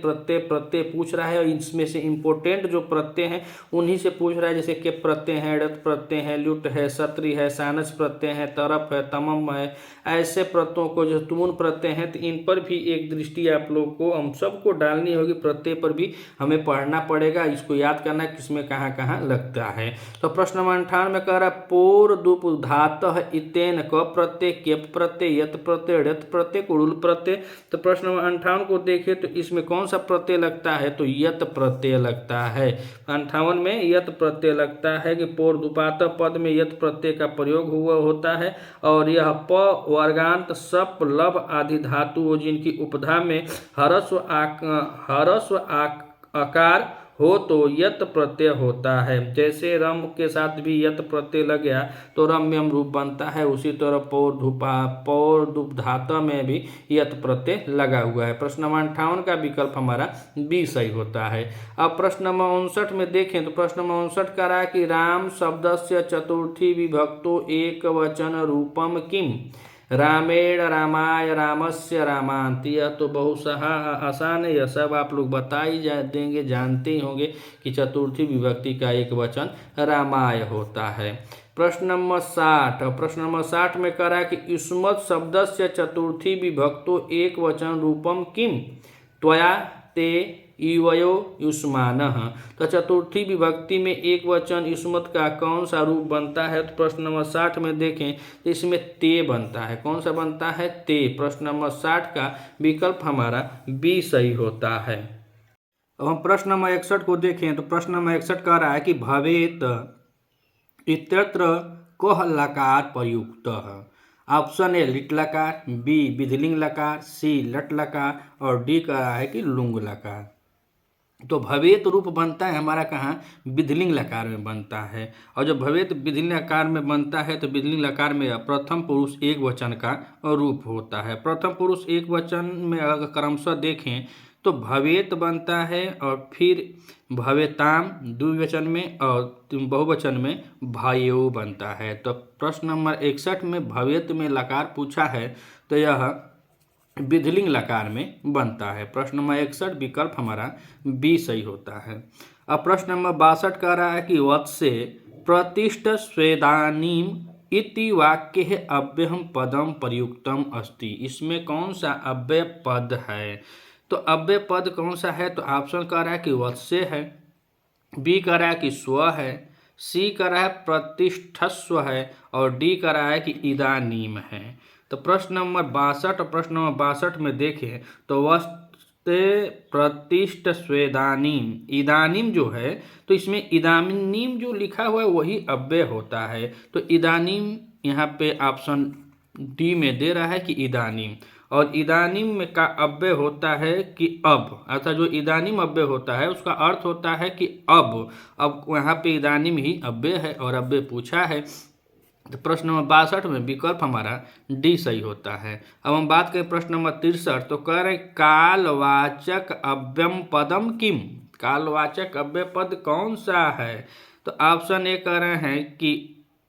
पूछ रहा है और इसमें से इम्पोर्टेंट जो प्रत्यय हैं उन्हीं से पूछ रहा है। जैसे के प्रत्यय है, ऋत प्रत्यय है, ल्युट है, सत्री है, सानस प्रत्यय है, तरप है, तमम है। ऐसे प्रत्ययों को जो तुमुन प्रत्यय हैं तो इन पर भी एक दृष्टि आप लोग को हम सबको डालनी होगी। प्रत्यय पर भी हमें पढ़ना पड़ेगा, इसको याद करना किसमें कहाँ कहाँ लगता है। तो प्रश्न नंबर 58 में कह रहा है पोर दूप धातः इतेन क प्रत्यय के प्रत्यय यत प्रत्यय ऋत प्रत्यय उड़ूल प्रत्यय। तो प्रश्न नंबर 58 को देखें तो इसमें कौन सा प्रत्यय लगता है। तो यत प्रत्यय लगता है। 58 में यत प्रत्यय लगता है कि पोर दुपात पद में यत प्रत्यय का प्रयोग हुआ होता है और यह प वर्गांत सप लब आदि धातु जिनकी उपधा में हरस्व आकार हो तो यत प्रत्यय होता है। जैसे रम के साथ भी यत प्रत्यय लग गया तो रम्यम रूप बनता है, उसी तरह पौर्धुधातु में भी यत प्रत्यय लगा हुआ है। प्रश्न नंबर 58 का विकल्प हमारा बी सही होता है। अब प्रश्न नंबर 59 में देखें तो प्रश्न नंबर 59 कह रहा है कि राम शब्दस्य चतुर्थी विभक्तो एक वचन रूपम किम। रामेण रामाय रामस्य रामांति। यह तो बहुत आसान है, यह सब आप लोग बता ही देंगे, जानते ही होंगे कि चतुर्थी विभक्ति का एक वचन रामाय होता है। प्रश्न नंबर 60, प्रश्न नंबर 60 में कह रहा है कि युष्मत् शब्दस्य चतुर्थी विभक्तो एक वचन रूपम किम। त्वया ते युवयो युष्मानः। तो चतुर्थी विभक्ति में एक वचन युष्मत् का कौन सा रूप बनता है? तो प्रश्न नंबर 60 में देखें तो इसमें ते बनता है। कौन सा बनता है? ते। प्रश्न नंबर 60 का विकल्प हमारा बी सही होता है। अब हम प्रश्न नंबर 61 को देखें तो प्रश्न नंबर 61 कह रहा है कि भवेत इत्यत्र कः लकार प्रयुक्तः। ऑप्शन ए लिट लकार, बी विधिलिंग लकार, सी लट लकार और डी कह रहा है कि लुंग लकार। तो भवेत रूप बनता है हमारा कहाँ? विधिलिंग लकार में बनता है। और जब भवेत विधिलिंग लकार में बनता है तो विधिलिंग लकार में प्रथम पुरुष एक वचन का रूप होता है। प्रथम पुरुष एक वचन में अगर क्रमशः देखें तो भवेत बनता है और फिर भवेताम द्विवचन में और बहुवचन में भायो बनता है। तो प्रश्न नंबर 61 में भवेत में लकार पूछा है तो यह विधिलिंग लकार में बनता है। प्रश्न नंबर 61 विकल्प हमारा बी सही होता है। अब प्रश्न नंबर 62 कह रहा है कि वत्से प्रतिष्ठ स्वेदानीम इति वाक्य अव्ययम पदम प्रयुक्तम अस्ति। इसमें कौन सा अव्यय पद है? तो अव्यय पद कौन सा है? तो ऑप्शन कह रहा है कि वत्से है, बी कह रहा है कि स्व है, सी कह रहा है प्रतिष्ठस्व है और डी कह रहा है कि इदानीम है। तो प्रश्न नंबर 62 और प्रश्न नंबर 62 में देखें तो वस्ते प्रतिष्ठ स्वेदानीम, इदानीम जो है तो इसमें इदानीम जो लिखा हुआ है वही अव्यय होता है। तो इदानीम यहाँ पे ऑप्शन डी में दे रहा है कि इदानीम, और इदानीम में का अव्यय होता है कि अब, अर्थात जो इदानीम अव्यय होता है उसका अर्थ होता है कि अब यहाँ पे इदानीम ही अव्यय है और अव्यय पूछा है। तो प्रश्न नंबर 62 में विकल्प हमारा डी सही होता है। अब हम बात करें प्रश्न नंबर 63 तो कह रहे कालवाचक अव्ययम पदम किम। कालवाचक अव्यय पद कौन सा है? तो ऑप्शन ए कह रहे हैं कि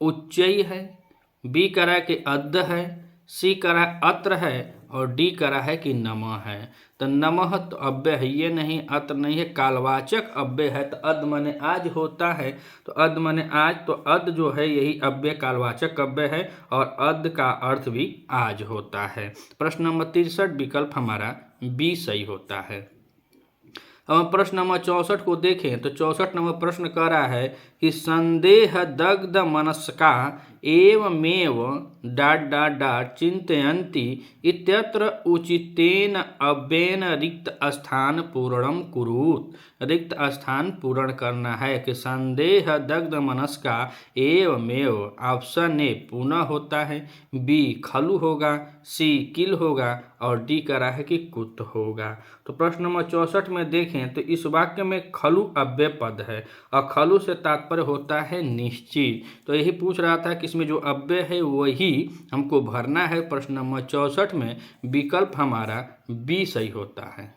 उच्चई है, बी कह रहा है कि अद्य है, सी कह रहा है अत्र है और डी कह रहा है कि नमः है। तो नमः तो अव्यय है ये नहीं, अत्र नहीं है, कालवाचक अव्यय है तो अद माने आज होता है। तो अद माने आज, तो अद जो है यही अव्यय कालवाचक अव्यय है और अद का अर्थ भी आज होता है। प्रश्न नंबर 63 विकल्प हमारा बी सही होता है। अब हम प्रश्न नंबर 64 को देखें तो 64 नंबर प्रश्न कह रहा है कि संदेह दग्ध मनस्का एवमेव चिंतयन्ति इत्यत्र उचितेन अव्ययेन रिक्त स्थान पूर्णम कुरुत। रिक्त स्थान पूर्ण करना है कि संदेह दग्ध मनस्का एवमेव, ऑप्शन ए पुनः होता है, बी खलु होगा, सी किल होगा और डी कह रहा है कि कुत होगा। तो प्रश्न नंबर 64 में देखें तो इस वाक्य में खलु अव्यय पद है और खलु से तात्पर्य होता है निश्चित। तो यही पूछ रहा था कि इसमें जो अव्यय है वही हमको भरना है। प्रश्न नंबर 64 में विकल्प हमारा बी सही होता है।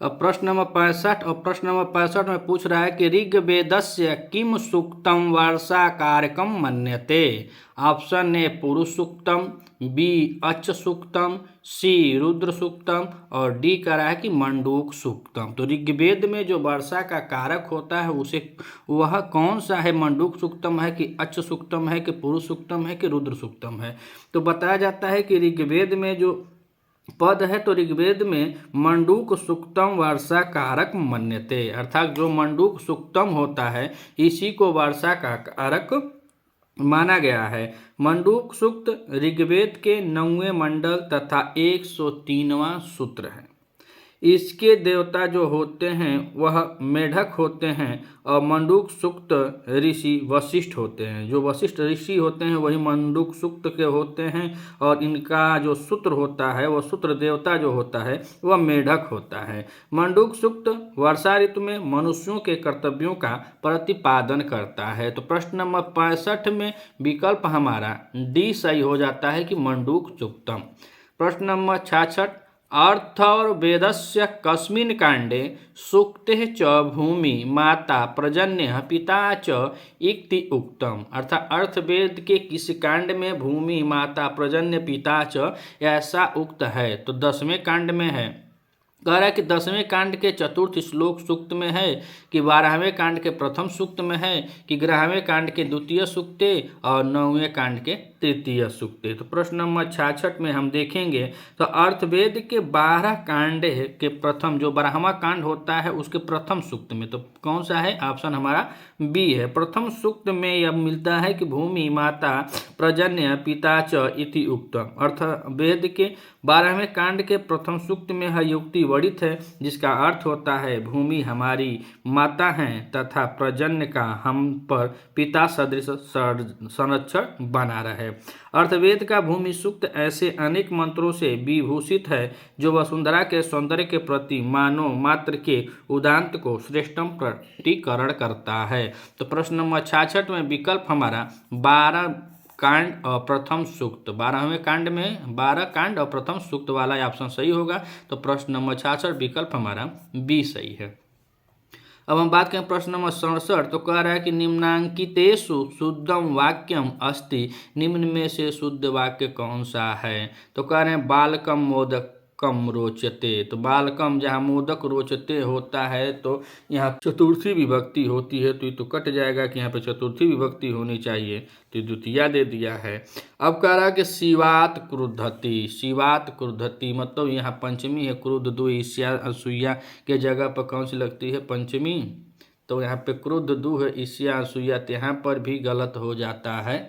अब प्रश्न नंबर 65 और प्रश्न नंबर 65 में पूछ रहा है कि ऋग्वेदस्य किम सूक्तम वर्षा कारकम मन्यते। ऑप्शन ए पुरुष सूक्तम, बी अच्छ सूक्तम, सी रुद्र सूक्तम और डी कह रहा है कि मंडूक सूक्तम। तो ऋग्वेद में जो वर्षा का कारक होता है उसे वह कौन सा है? मंडूक सूक्तम है कि अच्छ सूक्तम है कि पुरुष सूक्तम है कि रुद्र सूक्तम है? तो बताया जाता है कि ऋग्वेद में जो पद है तो ऋग्वेद में मंडूक सूक्तम वर्षा कारक मन्यते, अर्थात जो मंडूक सूक्तम होता है इसी को वर्षा का कारक माना गया है। मंडूक सूक्त ऋग्वेद के 9वें मंडल तथा 103वां सूत्र है। इसके देवता जो होते हैं वह मेढक होते हैं और मंडूक सूक्त ऋषि वशिष्ठ होते हैं। जो वशिष्ठ ऋषि होते हैं वही मंडूक सूक्त के होते हैं और इनका जो सूत्र होता है वह सूत्र देवता जो होता है वह मेढक होता है। मंडूक सूक्त वर्षा ऋतु में मनुष्यों के कर्तव्यों का प्रतिपादन करता है। तो प्रश्न नंबर 65 में विकल्प हमारा डी सही हो जाता है कि मंडूक सूक्तम। प्रश्न नंबर 66 अर्थवेदस्य कस्मिन् काण्डे सूक्ते च भूमि माता पर्जन्य पिता च इति उक्तम। अर्थात अर्थवेद के किस कांड में भूमि माता पर्जन्य पिता च ऐसा उक्त है? तो 10वें कांड में है। कह रहा है कि 10वें कांड के चतुर्थ श्लोक सूक्त में है कि 12वें कांड के प्रथम सूक्त में है कि 11वें कांड के द्वितीय सूक्ते और 9वें कांड के तृतीय सूक्ते। तो प्रश्न नंबर 66 में हम देखेंगे तो अर्थवेद के 12 कांड के प्रथम जो 12वां कांड होता है उसके प्रथम सूक्त में, तो कौन सा है? ऑप्शन हमारा बी है। प्रथम सूक्त में यह मिलता है कि भूमि माता पर्जन्य पिता च इति उक्तम। अर्थवेद के 12वें कांड के प्रथम सूक्त में यह युक्ति वर्णित है जिसका अर्थ होता है भूमि हमारी माता हैं तथा पर्जन्य का हम पर पिता सदृश संरक्षण बना रहे। अर्थवेद का भूमि सूक्त ऐसे अनेक मंत्रों से विभूषित है जो वसुंधरा के सौंदर्य के प्रति मानव मात्र के उदांत को श्रेष्ठतम प्रकटीकरण करता है। तो प्रश्न नंबर 66 में विकल्प हमारा 12 कांड और प्रथम सूक्त, 12वें कांड में 12 कांड और प्रथम सूक्त वाला ऑप्शन सही होगा। तो प्रश्न नंबर 66 विकल्प हमारा बी सही है। अब हम बात करें प्रश्न नंबर 67। तो कह रहा है कि निम्नांकितेषु शुद्धम वाक्यम अस्ति, निम्न में से शुद्ध वाक्य कौन सा है? तो कह रहे हैं बालकम मोदकम रोचते। तो बालकम जहाँ मोदक रोचते होता है तो यहाँ चतुर्थी विभक्ति होती है, तो ये तो कट जाएगा कि यहाँ पे चतुर्थी विभक्ति होनी चाहिए, तो द्वितीया दे दिया है। अब कह रहा है कि शिवात क्रुद्धति, शिवात क्रुद्धति मतलब यहाँ पंचमी है, क्रुद्ध दो ईस्या असूया के जगह पर कौन सी लगती है? पंचमी। तो यहाँ पे क्रुद्ध दो है ईस्या असूया, तो यहाँ पर भी गलत हो जाता है।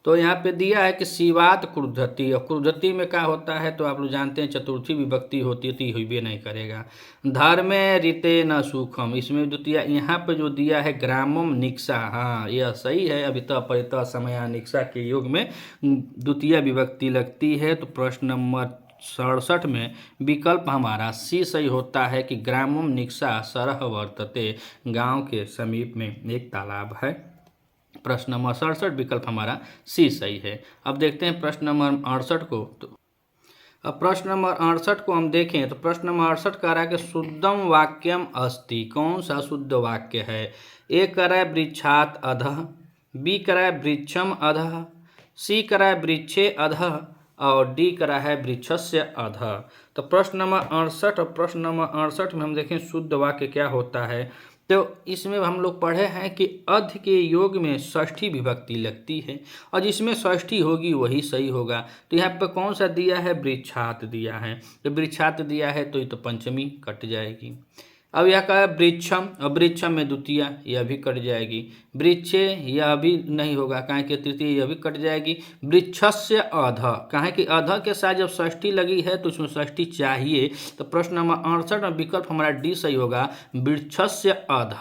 तो यहाँ पे दिया है कि शिवात क्रुद्धति, और क्रुद्धति में क्या होता है? तो आप लोग जानते हैं चतुर्थी विभक्ति होती है, तो हुई भी नहीं करेगा। धर्मे रीते न सुखम, इसमें द्वितीय यहाँ पे जो दिया है ग्रामम निक्सा, हाँ यह सही है। अभी तो परित समय निक्सा के युग में द्वितीय विभक्ति लगती है। तो प्रश्न नंबर 67 में विकल्प हमारा सी सही होता है कि ग्रामम निक्सा सरह वर्तते, गाँव के समीप में एक तालाब है। प्रश्न नंबर 67 विकल्प हमारा सी सही है। अब देखते हैं प्रश्न नंबर 68 को। तो अब प्रश्न नंबर 68 को हम देखें तो प्रश्न नंबर 68 कह रहा है कि शुद्धम वाक्यम अस्ति, कौन सा शुद्ध वाक्य है? ए कह रहा है वृक्षात अधः, बी कह रहा है वृक्षम अधः, सी कह रहा है वृक्षे अधः और डी कह रहा है वृक्षस्य अधः। तो प्रश्न नंबर 68 और प्रश्न नंबर 68 में हम देखें शुद्ध वाक्य क्या होता है। तो इसमें हम लोग पढ़े हैं कि अध के योग में षष्ठी विभक्ति लगती है और जिसमें षष्ठी होगी वही सही होगा। तो यहाँ पर कौन सा दिया है? वृक्षात दिया है, तो वृक्षात दिया है तो ये तो पंचमी कट जाएगी। अब यह कहा वृक्षम, और वृक्षम में द्वितीय यह भी कट जाएगी। वृक्षे यह भी नहीं होगा, कहाँ के तृतीय यह भी कट जाएगी। वृक्षस्य अध, कहाँ कि अध के साथ जब षष्ठी लगी है तो उसमें षष्ठी चाहिए। तो प्रश्न नंबर 68 में विकल्प हमारा डी सही होगा, वृक्षस्य अध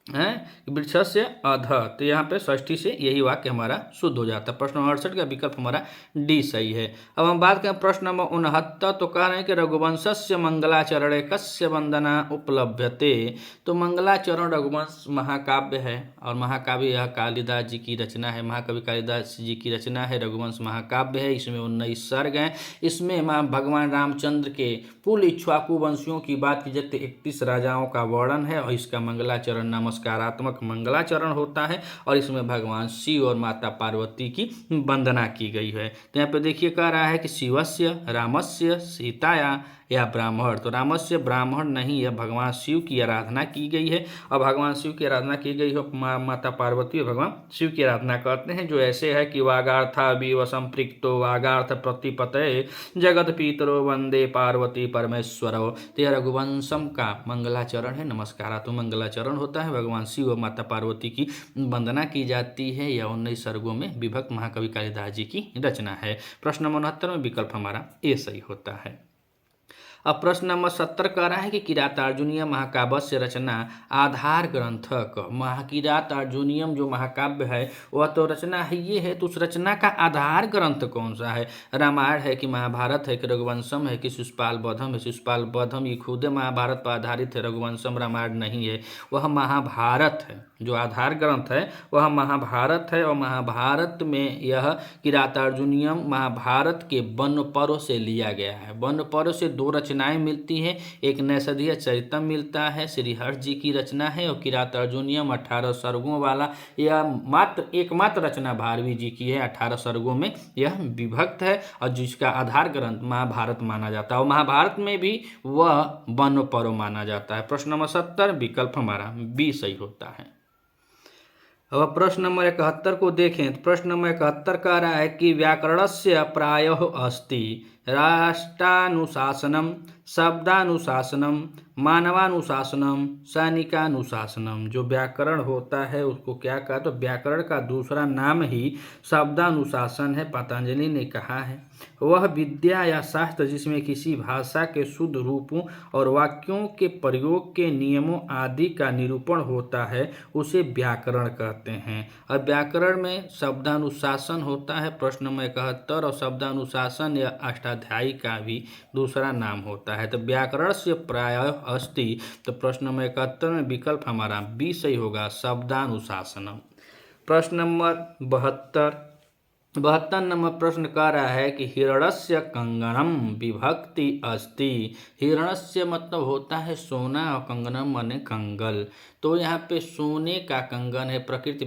है, वृक्षस्य अध। तो यहाँ पे षष्ठी से यही वाक्य हमारा शुद्ध हो जाता है। प्रश्न नंबर 68 का विकल्प हमारा डी सही है। अब हम बात करें प्रश्न नंबर 69। तो कह रहे हैं कि रघुवंशस्य मंगलाचरणे कस्य वंदना उपलभ्यते। तो मंगलाचरण रघुवंश महाकाव्य है और महाकाव्य यह कालिदास जी की रचना है, महाकवि कालिदास जी की रचना है। रघुवंश महाकाव्य है, इसमें 19 सर्ग हैं। इसमें भगवान रामचंद्र के कुल इक्ष्वाकु वंशियों की बात की जाती है, 31 राजाओं का वर्णन है और इसका मंगलाचरण नमस्कारात्मक मंगलाचरण होता है और इसमें भगवान शिव और माता पार्वती की वंदना की गई है। तो यहाँ पे देखिए कह रहा है कि शिवस्य रामस्य सीताया या ब्राह्मण। तो रामस्य ब्राह्मण नहीं, यह भगवान शिव की आराधना की गई है और भगवान शिव की आराधना की गई हो माता पार्वती और भगवान शिव की आराधना करते हैं। जो ऐसे है कि वागार्था विव संपृक्तो वागार्थ प्रतिपतये जगत पितरो वंदे पार्वती परमेश्वरो। तो यह रघुवंशम का मंगलाचरण है, नमस्कारात्मक मंगलाचरण होता है। भगवान शिव और माता पार्वती की वंदना की जाती है। यह 19 सर्गों में विभक्त महाकवि कालिदास जी की रचना है। प्रश्न नंबर 69 में विकल्प हमारा ए सही होता है। अब प्रश्न नंबर 70 कह रहा है कि किरातार्जुनीय महाकाव्य रचना आधार ग्रंथक। किरातार्जुनीयम जो महाकाव्य है वह तो रचना है ये है, तो उस रचना का आधार ग्रंथ कौन सा है? रामायण है कि महाभारत है कि रघुवंशम है कि शिशुपाल वधम है? शिशुपाल वधम ये खुद महाभारत पर आधारित है, रघुवंशम रामायण नहीं है, वह महाभारत है। जो आधार ग्रंथ है वह महाभारत है, और महाभारत में यह किरातार्जुनीयम महाभारत के वन पर्व से लिया गया है। वन पर्व से दो रचनाएं मिलती हैं, एक नैषधीय चरितम मिलता है, श्री हर्ष जी की रचना है, और किरातार्जुनीयम 18 सर्गों वाला यह एकमात्र रचना भारवी जी की है। 18 सर्गों में यह विभक्त है, और जिसका आधार ग्रंथ महाभारत माना जाता है, और महाभारत में भी वह वन पर्व माना जाता है। प्रश्न नंबर 70 विकल्प हमारा बी सही होता है। अब प्रश्न नंबर 71 को देखें तो प्रश्न नंबर 71 कह रहा है कि व्याकरणस्य प्रायः अस्ति राष्ट्रानुशासनम, शब्दानुशासनम, मानवानुशासनम, सैनिकानुशासनम। जो व्याकरण होता है उसको क्या कहा? तो व्याकरण का दूसरा नाम ही शब्दानुशासन है, पतंजलि ने कहा है। वह विद्या या शास्त्र जिसमें किसी भाषा के शुद्ध रूपों और वाक्यों के प्रयोग के नियमों आदि का निरूपण होता है उसे व्याकरण कहते हैं। अब व्याकरण में शब्दानुशासन होता है प्रश्न नंबर 71, और शब्दानुशासन या अष्टाध्यायी का भी दूसरा नाम होता है। तो व्याकरण से प्रायः अस्ति, तो प्रश्न नंबर 71 में विकल्प हमारा बी सही होगा, शब्दानुशासनम। प्रश्न नंबर 72 नंबर प्रश्न कह रहा है कि हिरण्यस्य कंगनम विभक्ति अस्ति। हिरण्यस्य मतलब होता है सोना, और कंगनम माने कंगल। तो यहाँ पे सोने का कंगन है, प्रकृति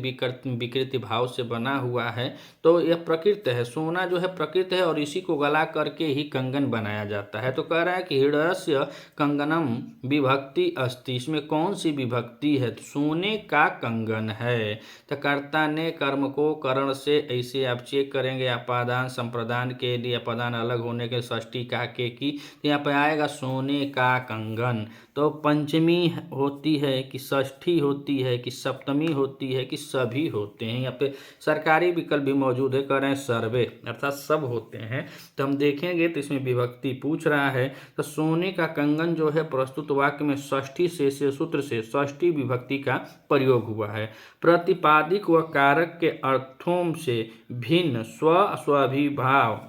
विकृति भाव से बना हुआ है, तो यह प्रकृति है। सोना जो है प्रकृति है, और इसी को गला करके ही कंगन बनाया जाता है। तो कह रहा है कि हिरण्यस्य कंगनम विभक्ति अस्ति, इसमें कौन सी विभक्ति है? तो सोने का कंगन है। तो कर्ता ने कर्म को करण से, ऐसे आप चेक करेंगे अपादान संप्रदान के लिए, अपादान अलग होने के षष्ठी का के की, तो यहाँ पर आएगा सोने का कंगन। तो पंचमी होती है कि षष्ठी होती है कि सप्तमी होती है कि सभी होते हैं? यहाँ पे सरकारी विकल्प भी मौजूद है, कह रहे हैं सर्वे, अर्थात सब होते हैं। तो हम देखेंगे तो इसमें विभक्ति पूछ रहा है, तो सोने का कंगन जो है प्रस्तुत वाक्य में षष्ठी से सूत्र से षष्ठी विभक्ति का प्रयोग हुआ है। प्रतिपादिक व कारक के अर्थों से भिन्न स्व अस्वाभिभाव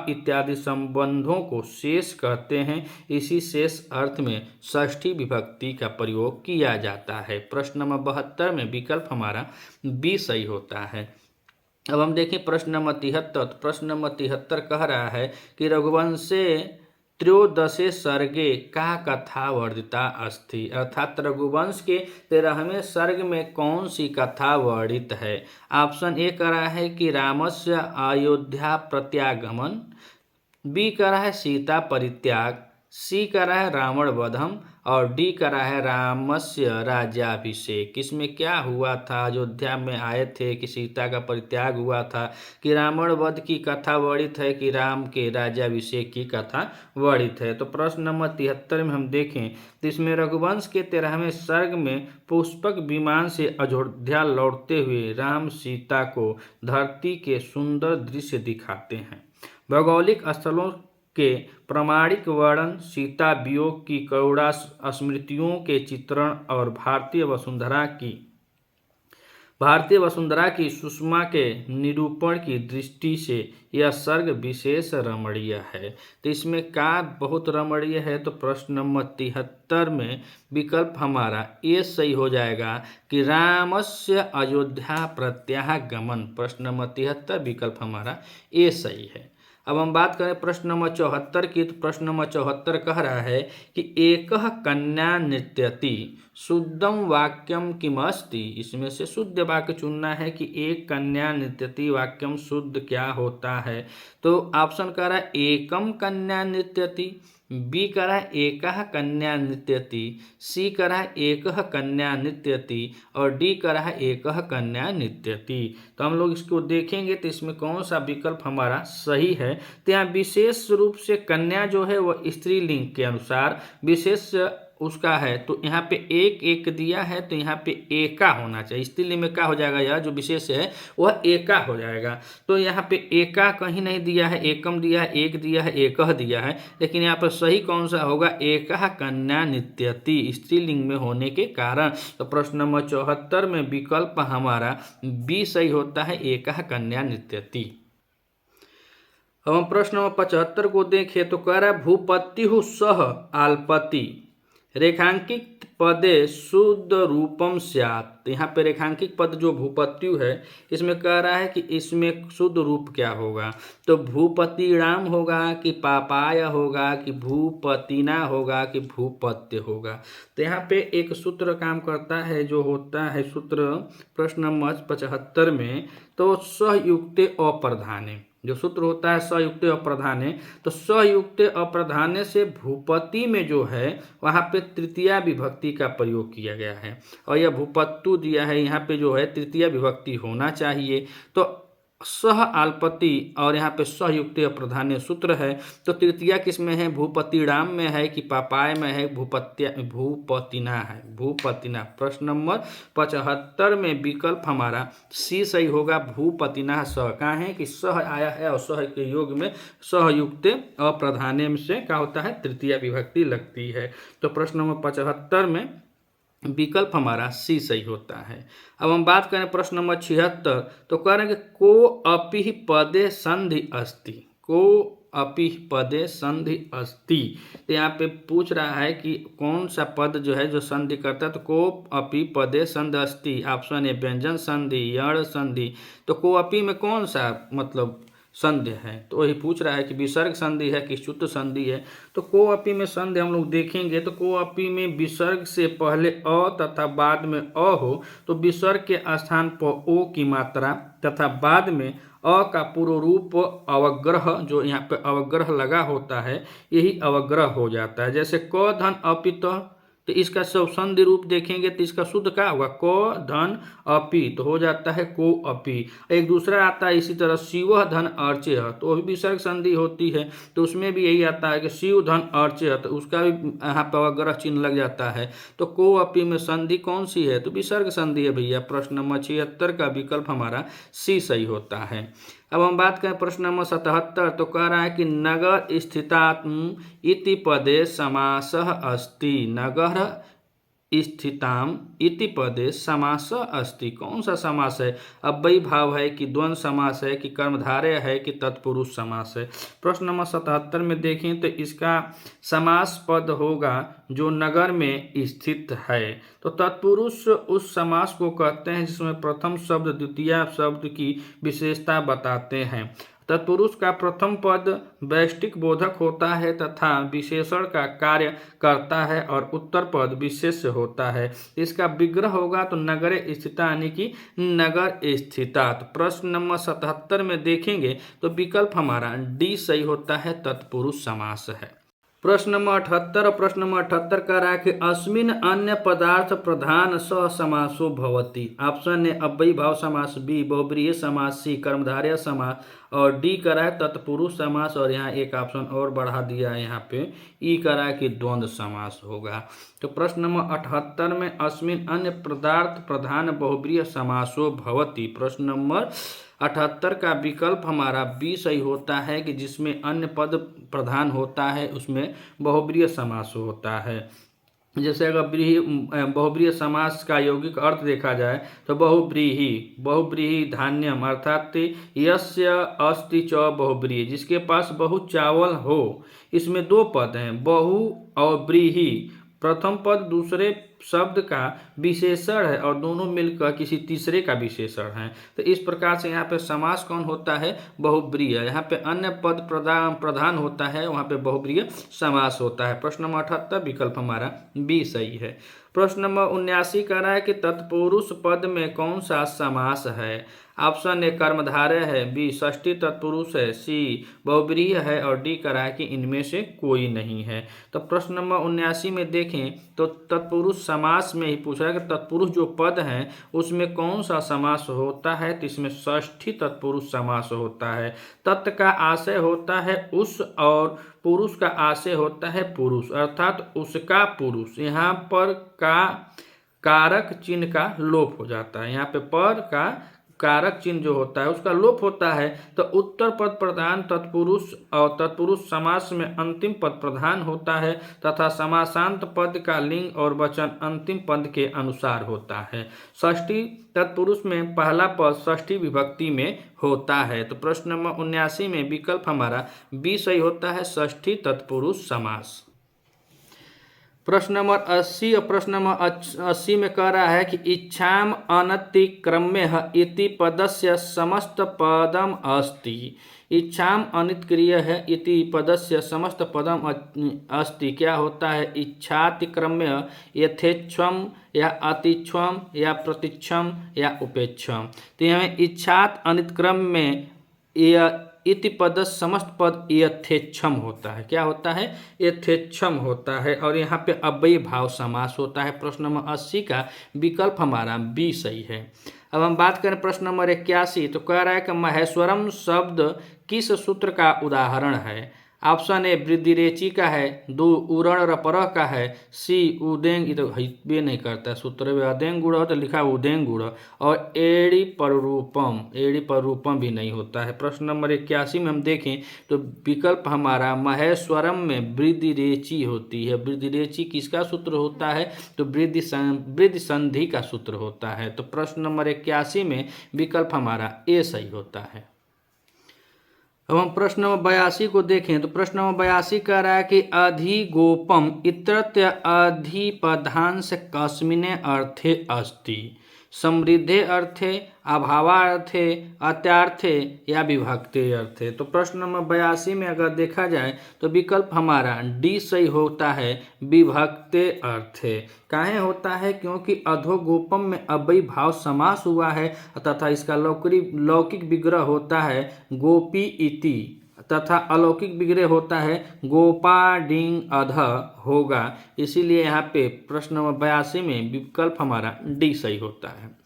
इत्यादि संबंधों को शेष कहते हैं। इसी शेष अर्थ में षष्ठी विभक्ति का प्रयोग किया जाता है। प्रश्न नंबर 72 में विकल्प हमारा बी सही होता है। अब हम देखें प्रश्न नंबर 73। प्रश्न नंबर 73 कह रहा है कि रघुवंशे त्रयोदशे सर्गे का कथा वर्णिता अस्ति, अर्थात रघुवंश के 13वें सर्ग में कौन सी कथा वर्णित है? ऑप्शन ए कह रहा है कि रामस्य अयोध्या प्रत्यागमन, बी कह रहा है सीता परित्याग, सी कह रहा है रावण वधम, और डी कह रहा है रामस्य राज्याभिषेक। इसमें क्या हुआ था? अयोध्या में आए थे कि सीता का परित्याग हुआ था, कि रावण वध की कथा वर्णित है, कि राम के राज्याभिषेक की कथा वर्णित है? तो प्रश्न नंबर 73 में हम देखें तो इसमें रघुवंश के 13वें सर्ग में पुष्पक विमान से अयोध्या लौटते हुए राम सीता को धरती के सुंदर दृश्य दिखाते हैं। भौगोलिक स्थलों के प्रामाणिक वर्णन, सीता वियोग की करुणा स्मृतियों के चित्रण, और भारतीय वसुंधरा की सुषमा के निरूपण की दृष्टि से यह सर्ग विशेष रमणीय है। तो इसमें का बहुत रमणीय है? तो प्रश्न नंबर 73 में विकल्प हमारा ए सही हो जाएगा कि रामस्य अयोध्या प्रत्यागमन। प्रश्न नंबर 73 विकल्प हमारा ए सही है। अब हम बात करें प्रश्न नंबर 74 की, तो प्रश्न नंबर 74 कह रहा है कि एकः कन्या नृत्यति शुद्धम वाक्यम किमस्ति। इसमें से शुद्ध वाक्य चुनना है कि एक कन्या नृत्यति वाक्यम शुद्ध क्या होता है? तो ऑप्शन कह रहा है एकम कन्या नृत्यति, बी कह रहा है एकः कन्या नृत्यति, सी कह रहा है एकः कन्या नृत्यति, और डी कह रहा है एकः कन्या नृत्यति। तो हम लोग इसको देखेंगे तो इसमें कौन सा विकल्प हमारा सही है? तो यहाँ विशेष रूप से कन्या जो है वह स्त्रीलिंग के अनुसार विशेष उसका है तो यहाँ पे एक एक दिया है तो यहाँ पे एका होना चाहिए। स्त्रीलिंग में क्या हो जाएगा, यह जो विशेष है वह एका हो जाएगा। तो यहाँ पे एका कहीं नहीं दिया है, एकम दिया है, एक दिया है, एकह दिया है, लेकिन यहाँ पर सही कौन सा होगा, एकह कन्या नृत्यति, स्त्रीलिंग में होने के कारण। तो प्रश्न नंबर 74 में विकल्प हमारा बी सही होता है, एकह कन्या नृत्यति। अब हम प्रश्न नंबर 75 को देखें तो कह रहा है भूपत्यु सह आलपति रेखांकित पदे शुद्ध रूपम स्यात्। यहाँ पे रेखांकित पद जो भूपत्यु है इसमें कह रहा है कि इसमें शुद्ध रूप क्या होगा, तो भूपतिराम होगा कि पापाय होगा कि भूपतिना होगा कि भूपत्य होगा। तो यहाँ पे एक सूत्र काम करता है जो होता है सूत्र प्रश्न नंबर 75 में, तो सहयुक्ते अप्रधाने, जो सूत्र होता है संयुक्त अप्रधाने, तो संयुक्त अप्रधाने से भूपति में जो है वहाँ पे तृतीया विभक्ति का प्रयोग किया गया है और यह भूपत्तु दिया है, यहाँ पे जो है तृतीया विभक्ति होना चाहिए। तो सह आलपति और यहाँ पे सहयुक्त अप्रधान्य सूत्र है, तो तृतीया किस में है, भूपतिराम में है कि पापाय में है, भूपतिना है, भूपतिना। प्रश्न नंबर 75 में विकल्प हमारा सी सही होगा, भूपतिना। सह कहाँ है कि सह आया है और सह के योग में सहयुक्त अप्रधान्य से क्या होता है, तृतीया विभक्ति लगती है। तो प्रश्न नंबर 75 में विकल्प हमारा सी सही होता है। अब हम बात करें प्रश्न नंबर 76, तो कह रहे हैं कि को अपि पदे संधि अस्ति, को अपि पदे संधि अस्ति। तो यहाँ पे पूछ रहा है कि कौन सा पद जो है जो संधि करता है, तो को अपि पदे संधि अस्ति। ऑप्शन ए व्यंजन संधि, यण संधि। तो को अपि में कौन सा मतलब संधि है, तो वही पूछ रहा है कि विसर्ग संधि है कि च्युत संधि है। तो को अपि में संधि हम लोग देखेंगे तो को अपि में विसर्ग से पहले अ तथा बाद में अ हो तो विसर्ग के स्थान पर ओ की मात्रा तथा बाद में अ का पूर्व रूप अवग्रह, जो यहाँ पे अवग्रह लगा होता है यही अवग्रह हो जाता है। जैसे क धन अपित, तो इसका सब संधि रूप देखेंगे तो इसका शुद्ध क्या होगा, क धन अपि, तो हो जाता है को अपि। एक दूसरा आता है इसी तरह शिव धन अर्चे, तो वो भी विसर्ग संधि होती है, तो उसमें भी यही आता है कि शिव धन अर्चे, तो उसका भी यहाँ पर अवग्रह चिन्ह लग जाता है। तो को अपि में संधि कौन सी है, तो विसर्ग संधि है भैया। प्रश्न नंबर 76 का विकल्प हमारा सी सही होता है। अब हम बात करें प्रश्न नंबर 77, तो कह रहा है कि नगर स्थितात्म इति पदे समासः अस्ति, नगर स्थिताम इति पदे समास अस्ति। कौन सा समास है, अव्ययी भाव है कि द्वंद्व समास है कि कर्मधारय है कि तत्पुरुष समास है। प्रश्न नंबर 77 में देखें तो इसका समास पद होगा जो नगर में स्थित है। तो तत्पुरुष उस समास को कहते हैं जिसमें प्रथम शब्द द्वितीय शब्द की विशेषता बताते हैं। तत्पुरुष का प्रथम पद वैष्टिक बोधक होता है तथा विशेषण का कार्य करता है और उत्तर पद विशेष होता है। इसका विग्रह होगा तो नगरे स्थिता यानी कि नगर स्थिता। तो प्रश्न नंबर 77 में देखेंगे तो विकल्प हमारा डी सही होता है, तत्पुरुष समास है। प्रश्न नंबर 78 और प्रश्न नंबर 78 कह रहा है कि अस्मिन अन्य पदार्थ प्रधान सह समासो भवति। ऑप्शन ए अव्ययी भाव समास, बी बहुब्रीहि समास, सी कर्मधारय समास और डी कह रहा है तत्पुरुष समास। और यहाँ एक ऑप्शन और बढ़ा दिया है, यहाँ पे ई कह रहा है कि द्वंद्व समास होगा। तो प्रश्न नंबर 78 में अस्मिन अन्य पदार्थ प्रधान बहुब्रीहि समासो भवति। प्रश्न नंबर 78 का विकल्प हमारा बी सही होता है कि जिसमें अन्य पद प्रधान होता है उसमें बहुब्रीहि समास होता है। जैसे अगर बहुब्रीहि समास का यौगिक अर्थ देखा जाए तो बहुब्रीहि धान्यम, अर्थात यस्य अस्ति च बहुब्रीहि, जिसके पास बहु चावल हो। इसमें दो पद हैं, बहु और व्रीहि। प्रथम पद दूसरे शब्द का विशेषण है और दोनों मिलकर किसी तीसरे का विशेषण है। तो इस प्रकार से यहाँ पे समास कौन होता है, बहुब्रीहि। यहाँ पे अन्य पद प्रधान होता है, वहाँ पे बहुब्रीहि समास होता है। प्रश्न नंबर 78 विकल्प हमारा बी सही है। प्रश्न नंबर 79 कह रहा है कि तत्पुरुष पद में कौन सा समास है। ऑप्शन ए कर्मधारय है, बी षष्ठी तत्पुरुष है, सी बहुब्रीहि है और डी कह रहा है कि इनमें से कोई नहीं है। तो प्रश्न नंबर 79 में देखें तो तत्पुरुष समास में ही पूछ रहा है कि तत्पुरुष जो पद हैं उसमें कौन सा समास होता है, तो इसमें षष्ठी तत्पुरुष समास होता है। तत् का आशय होता है उस और पुरुष का आशय होता है पुरुष, अर्थात उसका पुरुष। यहाँ पर का कारक चिन्ह का लोप हो जाता है, यहाँ पे पर का कारक चिन्ह जो होता है उसका लोप होता है। तो उत्तर पद प्रधान तत्पुरुष और तत्पुरुष समास में अंतिम पद प्रधान होता है तथा समासांत पद का लिंग और वचन अंतिम पद के अनुसार होता है। षष्ठी तत्पुरुष में पहला पद षष्ठी विभक्ति में होता है। तो प्रश्न नंबर 79 में विकल्प हमारा बी सही होता है, षष्ठी तत्पुरुष समास। प्रश्न नंबर 80 और प्रश्न नंबर 80 में कह रहा है कि इच्छाम अनतिक्रम्य इति पदस्य समस्त पदम अस्ति। इच्छाम अनित्क्रिय है इति पदस्य समस्त पदम अस्ति क्या होता है, इच्छातिक्रम्य, यथेच्छम या अतिच्छम या प्रतिच्छम या उपेक्षम। तो यहाँ इच्छात अनित्क्रम्य इति पद समस्त पद यथेच्छम होता है, क्या होता है, यथेच्छम होता है और यहाँ पे अव्ययी भाव समास होता है। प्रश्न नंबर 80 का विकल्प हमारा बी सही है। अब हम बात करें प्रश्न नंबर 81, तो कह रहा है कि महेश्वरम शब्द किस सूत्र का उदाहरण है। ऑप्शन ए वृद्धिरेची का है, 2 उरण रपरह का है, सी उदेंग, ये तो हइबे नहीं करता सूत्र में, अदेंग गुण हो तो लिखा उदेंग गुण, और एड़ी पररूपम भी नहीं होता है। प्रश्न नंबर 81 में हम देखें तो विकल्प हमारा महेश्वरम में वृद्धिरेची होती है। वृद्धिरेची किसका सूत्र होता है, तो वृद्धि संधि का सूत्र होता है। तो प्रश्न नंबर 81 में विकल्प हमारा ए सही होता है। अब हम प्रश्न नंबर 82 को देखें तो प्रश्न नंबर 82 कह रहा है कि अधिगोपम इत्रत्य अधिपदांश कस्मिने अर्थे अस्ति, समृद्धे अर्थे, अभावार्थे, अत्यार्थे या विभक्ते अर्थे। तो प्रश्न नंबर 82 में अगर देखा जाए तो विकल्प हमारा डी सही होता है, विभक्ते अर्थे। काहे होता है, क्योंकि अधोगोपम में अव्ययी भाव समास हुआ है तथा इसका लौकिक विग्रह होता है गोपी इति तथा अलौकिक विग्रह होता है गोपा डिंग अध होगा। इसीलिए यहाँ पे प्रश्न नंबर 82 में विकल्प हमारा डी सही होता है।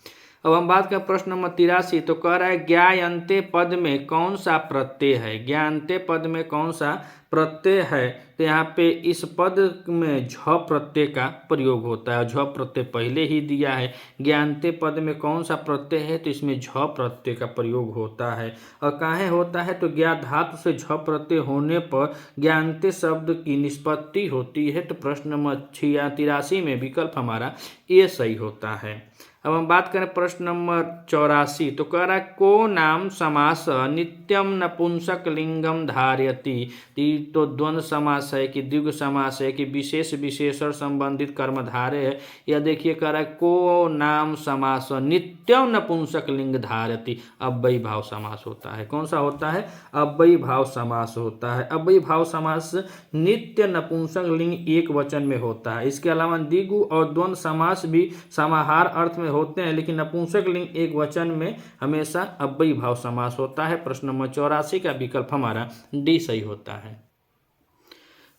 अब हम बात करें प्रश्न नंबर 83, तो कह रहा है ज्ञायन्ते पद में कौन सा प्रत्यय है। ज्ञायन्ते पद में कौन सा प्रत्यय है, तो यहाँ पे इस पद में झ प्रत्यय का प्रयोग होता है। झ प्रत्यय पहले ही दिया है। ज्ञायन्ते पद में कौन सा प्रत्यय है, तो इसमें झ प्रत्यय का प्रयोग होता है। और काहे होता है, तो ज्ञा धातु से झ प्रत्यय होने पर ज्ञायन्ते शब्द की निष्पत्ति होती है। तो प्रश्न नंबर 83 में विकल्प हमारा ए सही होता है। अब हम बात करें प्रश्न नंबर 84, तो कह रहा है को नाम समास नित्यम नपुंसक लिंगम धारयति। तो द्वंद्व समास है कि द्विगु समास है कि विशेष विशेषण संबंधित कर्मधारय है। यह देखिए कह रहा है को नाम समास नित्यम नपुंसक लिंग धारयति, अव्ययी भाव समास होता है। कौन सा होता है, अव्ययी भाव समास होता है। अव्ययी भाव समास नित्य नपुंसक लिंग एक वचन में होता है। इसके अलावा द्विगु और द्वंद्व समास भी समाहार अर्थ में होते हैं, लेकिन नपुंसक लिंग एक वचन में हमेशा अव्ययी भाव समास होता है। प्रश्न नंबर 84 का विकल्प हमारा डी सही होता है।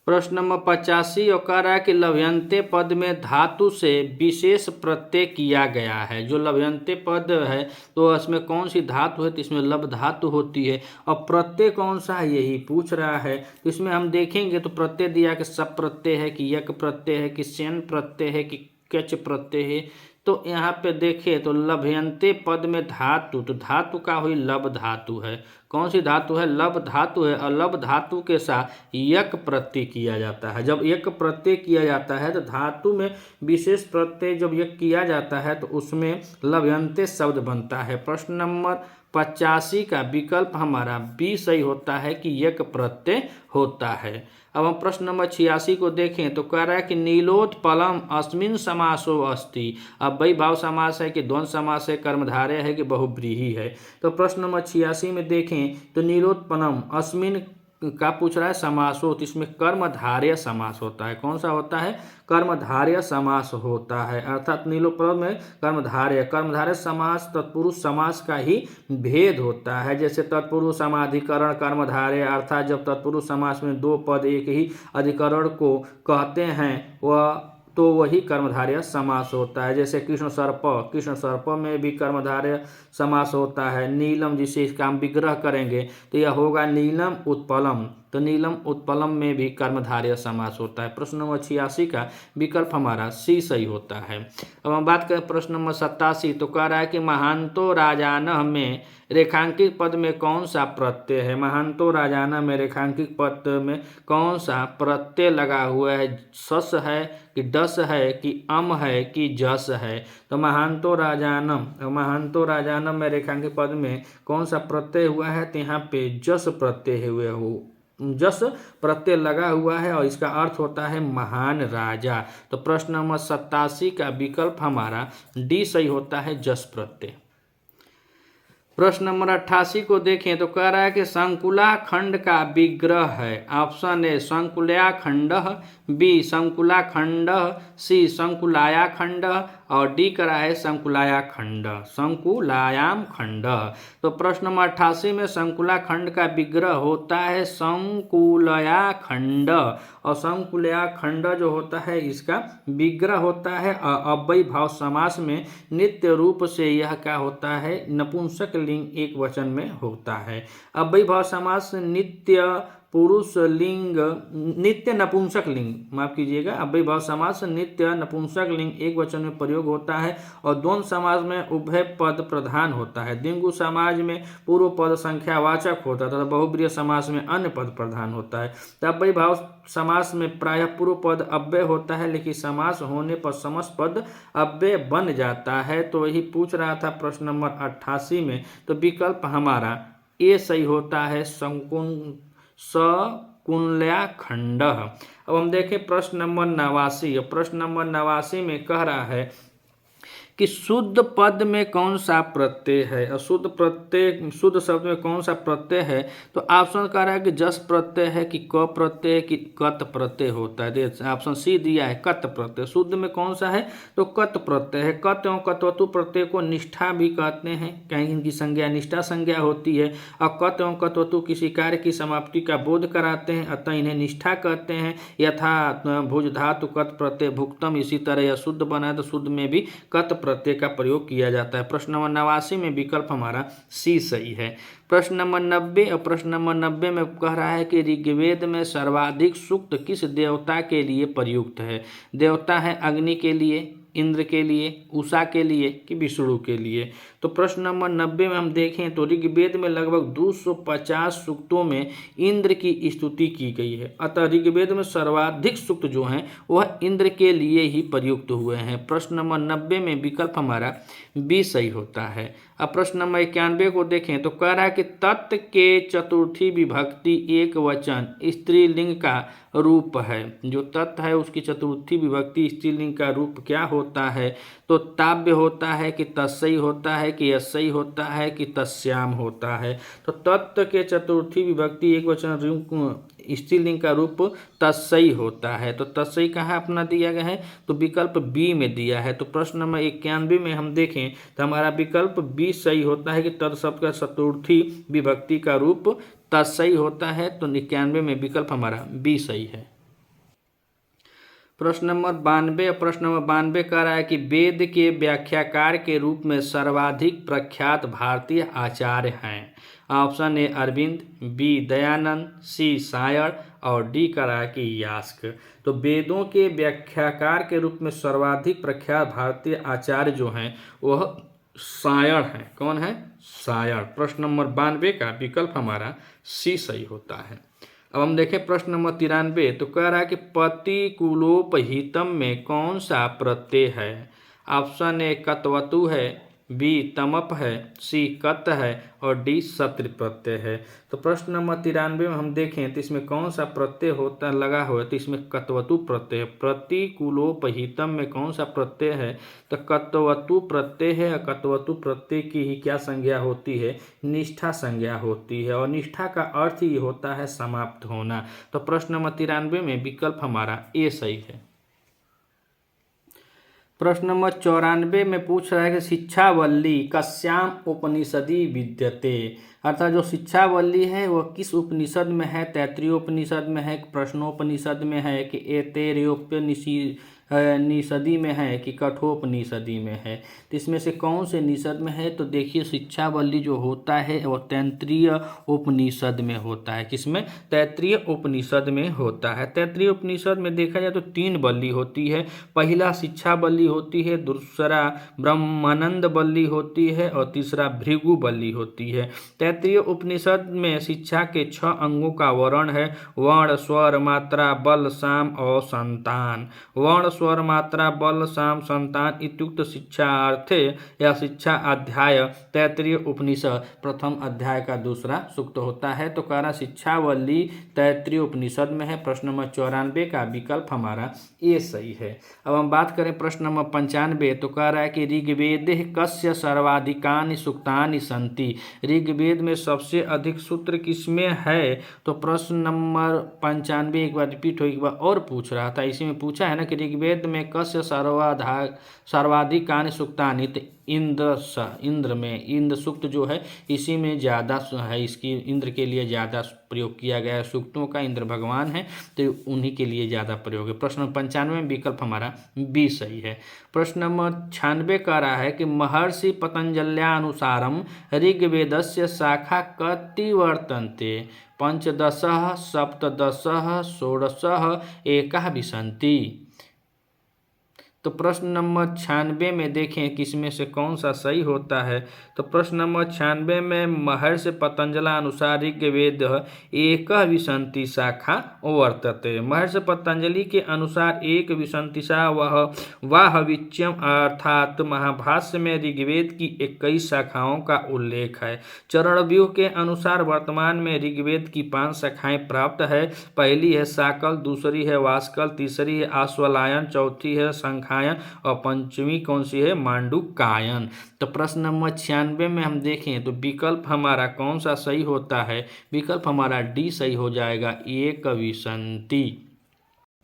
प्रश्न नंबर 85 और कह रहा है कि लभ्यन्ते पद में धातु से विशेष प्रत्यय किया गया है। जो लभ्यन्ते पद है तो इसमें कौन सी धातु है, तो इसमें लब धातु होती है। और प्रत्यय कौन सा है यही पूछ रहा है। तो इसमें हम देखेंगे तो प्रत्यय दिया कि सप प्रत्यय है कि यक प्रत्यय है कि सेन प्रत्यय है कि कच प्रत्यय है। तो यहाँ पे देखिए तो लभ्यन्ते पद में धातु, तो धातु का हुई लब धातु है। कौन सी धातु है, लब धातु है। और लब धातु के साथ यक प्रत्यय किया जाता है। जब यक प्रत्यय किया जाता है तो धातु में विशेष प्रत्यय जब यक किया जाता है तो उसमें लभ्यन्ते शब्द बनता है। प्रश्न नंबर 85 का विकल्प हमारा बी सही होता है कि यक प्रत्यय होता है। अब हम प्रश्न नंबर 86 को देखें तो कह रहा है कि नीलोत्पलम अस्मिन समासो अस्ति। अब वही भाव समास है कि द्वंद्व समास है, कर्मधारय है कि बहुव्रीहि है। तो प्रश्न नंबर 86 में देखें तो नीलोत्पलम अस्मिन का पूछ रहा है समासो, तो इसमें कर्मधारय समास होता है। कौन सा होता है, कर्मधारय समास होता है। अर्थात नीलोत्पलम में कर्मधारय समास तत्पुरुष समास का ही भेद होता है। जैसे तत्पुरुष समाधिकरण कर्मधारय, अर्थात जब तत्पुरुष समास में दो पद एक ही अधिकरण को कहते हैं वह तो वही कर्मधारय समास होता है। जैसे कृष्ण सर्प में भी कर्मधारय समास होता है। नीलम, जिसे इसका हम विग्रह करेंगे तो यह होगा नीलम उत्पलम, तो नीलम उत्पलम में भी कर्मधारय समास होता है। प्रश्न नंबर 86 का विकल्प हमारा सी सही होता है। अब हम बात करें प्रश्न नंबर 87, तो कह रहा है कि महांतो राजानः में रेखांकित पद में कौन सा प्रत्यय है। महांतो राजानः में रेखांकित पद में कौन सा प्रत्यय लगा हुआ है। सस है कि डस है कि अम है कि जस है। तो महांतो राजानम में रेखांकित पद में कौन सा प्रत्यय हुआ है, तो यहाँ पे जस प्रत्यय हुए हो, जस प्रत्यय लगा हुआ है और इसका अर्थ होता है महान राजा। तो प्रश्न नंबर 87 का विकल्प हमारा डी सही होता है, जस प्रत्यय। प्रश्न नंबर 88 को देखें तो कह रहा है कि संकुला खंड का विग्रह है। ऑप्शन ए संकुलया खंड, बी संकुला खंड, सी संकुलाया खंड और डी करा है संकुलाया खंड, संकुलायाम खंड। तो प्रश्न नंबर 88 में संकुला खंड का विग्रह होता है संकुलया खंड, और संकुलया खंड जो होता है इसका विग्रह होता है अव्ययी भाव समास में। नित्य रूप से यह क्या होता है, नपुंसक लिंग एक वचन में होता है। अव्ययी भाव समास नित्य पुरुष लिंग, नित्य नपुंसक लिंग, माफ कीजिएगा, अव्ययी भाव समास नित्य नपुंसक लिंग एक वचन में प्रयोग होता है और द्वंद्व समाज में उभय पद प्रधान होता है। द्विगु समाज में पूर्व पद संख्यावाचक होता है तथा बहुब्रीहि समास में अन्य पद प्रधान होता है। तब अव्ययी भाव समास में प्रायः पूर्व पद अव्यय होता है, लेकिन समास होने पर समस्त पद अव्यय बन जाता है। तो यही पूछ रहा था प्रश्न नंबर 88 में, तो विकल्प हमारा ए सही होता है, सकुलया खंड। अब हम देखें प्रश्न नंबर 89। प्रश्न नंबर 89 में कह रहा है कि शुद्ध पद में कौन सा प्रत्यय है, और शुद्ध शब्द में कौन सा प्रत्यय है। तो ऑप्शन कह रहा है कि जस प्रत्यय है कि क प्रत्यय कि कत प्रत्यय होता है। ऑप्शन सी दिया है कत प्रत्यय। शुद्ध में कौन सा है, तो कत प्रत्यय है। कत एवं कतवतु प्रत्यय को निष्ठा भी कहते हैं, कहीं इनकी संज्ञा निष्ठा संज्ञा होती है, और कत एवं कतवतु किसी कार्य की समाप्ति का बोध कराते हैं, अतः इन्हें निष्ठा कहते हैं। यथा भुज धातु कत प्रत्यय भुक्तम, इसी तरह यह शुद्ध बना है तो शुद्ध में भी कत प्रत्यय का प्रयोग किया जाता है। प्रश्न नंबर 89 में विकल्प हमारा सी सही है। प्रश्न नंबर 90 और प्रश्न नंबर 90 में कह रहा है कि ऋग्वेद में सर्वाधिक सूक्त किस देवता के लिए प्रयुक्त है। देवता है अग्नि के लिए, इंद्र के लिए, उषा के लिए कि विष्णु के लिए। तो प्रश्न नंबर 90 में हम देखें तो ऋग्वेद में लगभग 250 सूक्तों में इंद्र की स्तुति की गई है, अतः ऋग्वेद में सर्वाधिक सूक्त जो हैं वह इंद्र के लिए ही प्रयुक्त हुए हैं। प्रश्न नंबर 90 में विकल्प हमारा बी सही होता है। अब प्रश्न नंबर 91 को देखें तो कह रहा है कि तत् के चतुर्थी विभक्ति एक वचन स्त्रीलिंग का रूप है। जो तत् है उसकी चतुर्थी विभक्ति स्त्रीलिंग का रूप क्या होता है, तो ताव्य होता है कि तस्सई होता है कि यस्सई होता है कि तस्याम होता है। तो तत्व के चतुर्थी विभक्ति एक वचन स्त्रीलिंग का रूप तस्सई होता है। तो तस्सई कहाँ अपना दिया गया है, तो विकल्प बी में दिया है। तो प्रश्न नंबर 91 में हम देखें तो हमारा विकल्प बी सही होता है कि तत् शब्द का चतुर्थी विभक्ति का रूप तस्सई होता है। तो 91 में विकल्प हमारा बी सही है। प्रश्न नंबर 92 और प्रश्न नंबर 92 कह रहा है कि वेद के व्याख्याकार के रूप में सर्वाधिक प्रख्यात भारतीय आचार्य हैं। Option A Arvind, B Dayanand, C Sayana और डी कह रहा है कि यास्क। तो वेदों के व्याख्याकार के रूप में सर्वाधिक प्रख्यात भारतीय आचार्य जो हैं वह सायण है। कौन है, सायण। प्रश्न नंबर 92 का विकल्प हमारा सी सही होता है। अब हम देखें प्रश्न नंबर 93। तो कह रहा है कि प्रतिकूलोपहितम में कौन सा प्रत्यय है। ऑप्शन ए कतवतु है, बी तमप है, सी कत है और डी सत्र प्रत्यय है। तो प्रश्न नंबर 93 में हम देखें तो इसमें कौन सा प्रत्यय होता लगा हुआ है, तो इसमें कतवतु प्रत्यय। प्रतिकूलोपहितम में कौन सा प्रत्यय है, तो कतवतु प्रत्यय है। कतवतु प्रत्यय की ही क्या संज्ञा होती है, निष्ठा संज्ञा होती है, और निष्ठा का अर्थ ही होता है समाप्त होना। तो प्रश्न नंबर 93 में विकल्प हमारा ए सही है। प्रश्न नंबर 94 में पूछ रहा है कि शिक्षावल्ली कस्याम उपनिषदि विद्यते, अर्थात जो शिक्षावल्ली है वह किस उपनिषद में है। तैत्तिरीय उपनिषद में है, प्रश्नोपनिषद में है कि ऐतरेयोपनिषद निषदी में है कि कठोपनिषदी में है? तो इसमें से कौन से निषद में है? तो देखिए शिक्षावल्ली जो होता है वो तैत्तिरीय उपनिषद में होता है। किसमें? तैत्तिरीय उपनिषद में होता है। तैत्तिरीय उपनिषद में देखा जाए तो 3 बल्ली होती है। पहला शिक्षावल्ली होती है, दूसरा ब्रह्मानंद बल्ली होती है और तीसरा भृगु बल्ली होती है। तैत्तिरीय उपनिषद में शिक्षा के 6 अंगों का वर्ण है: वर्ण, स्वर, मात्रा, बल, साम और संतान। वर्ण, स्वर, मात्रा, बल, साम, संतान इत्युक्त शिक्षार्थे या शिक्षा अध्याय तैत्तिरीय उपनिषद प्रथम अध्याय का दूसरा सूक्त होता है। तो कह रहा शिक्षावल्ली तैत्तिरीय उपनिषद में है। प्रश्न नंबर 94 का विकल्प हमारा ये सही है। अब हम बात करें प्रश्न नंबर 95, तो कह रहा है कि ऋग्वेदे कस्य सर्वाधिकानि सूक्तानि सन्ति? ऋग्वेद में सबसे अधिक सूत्र किसमें है? तो प्रश्न नंबर 95 एक बार रिपीट हो, एक बार और पूछ रहा था। इसी में पूछा है ना कि ऋग्वेद में कस्य सर्वाधिकानि सूक्तानि? तो इंद्र में, इंद्र सूक्त जो है इसी में ज़्यादा है, इसकी इंद्र के लिए ज़्यादा प्रयोग किया गया है सूक्तों का। इंद्र भगवान है तो उन्हीं के लिए ज़्यादा प्रयोग है। प्रश्न 95 में विकल्प हमारा बी सही है। प्रश्न नंबर 96 कह रहा है कि महर्षि पतंजल्यानुसारम ऋग्वेदस्य शाखा कति वर्तन्ते? पंचदशः, सप्तदशः, षोडशः, एकः विशन्ति? तो प्रश्न नंबर 96 में देखें किसमें से कौन सा सही होता है। तो प्रश्न नंबर 96 में महर्षि पतंजला अनुसार ऋग्वेद एकः विशन्ति शाखा वर्तते। महर्षि पतंजलि के अनुसार एक विशन्तिशा वह वाहविच्यम अर्थात महाभाष्य में ऋग्वेद की 21 शाखाओं का उल्लेख है। चरणव्यूह के अनुसार वर्तमान में ऋग्वेद की 5 शाखाएं प्राप्त है। पहली है साकल, दूसरी है वास्कल, तीसरी है आश्वलायन, चौथी है संख्या और पंचमी कौन सी है? मांडुकायन। तो प्रश्न नंबर 96 में हम देखें तो विकल्प हमारा कौन सा सही होता है? विकल्प हमारा डी सही हो जाएगा, एक विशन्ति।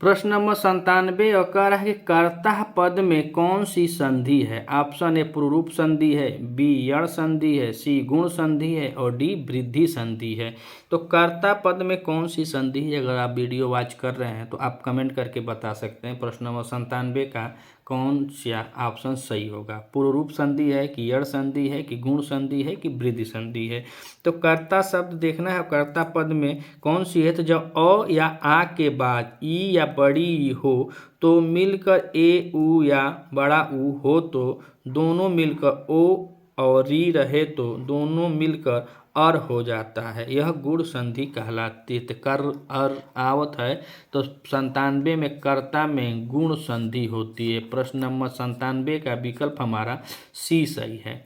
प्रश्न नंबर 97 और कह रहा है कि कर्ता पद में कौन सी संधि है? ऑप्शन ए पुरुरूप संधि है, बी यण संधि है, सी गुण संधि है और डी वृद्धि संधि है। तो कर्ता पद में कौन सी संधि है? अगर आप वीडियो वॉच कर रहे हैं तो आप कमेंट करके बता सकते हैं। प्रश्न नंबर 97 का कौन सा ऑप्शन सही होगा? पुरुरूप संधि है कि यण संधि है कि गुण संधि है कि वृद्धि संधि है? तो कर्ता शब्द देखना है, कर्ता पद में कौन सी है? तो जब अ या आ के बाद ई या बड़ी ई हो तो मिलकर ए उ या बड़ा उ हो तो दोनों मिलकर ओ और री रहे तो दोनों मिलकर अर हो जाता है। यह गुण संधि कहलाती है। कर अर आवत है तो 97 में कर्ता में गुण संधि होती है। प्रश्न नंबर 97 का विकल्प हमारा सी सही है।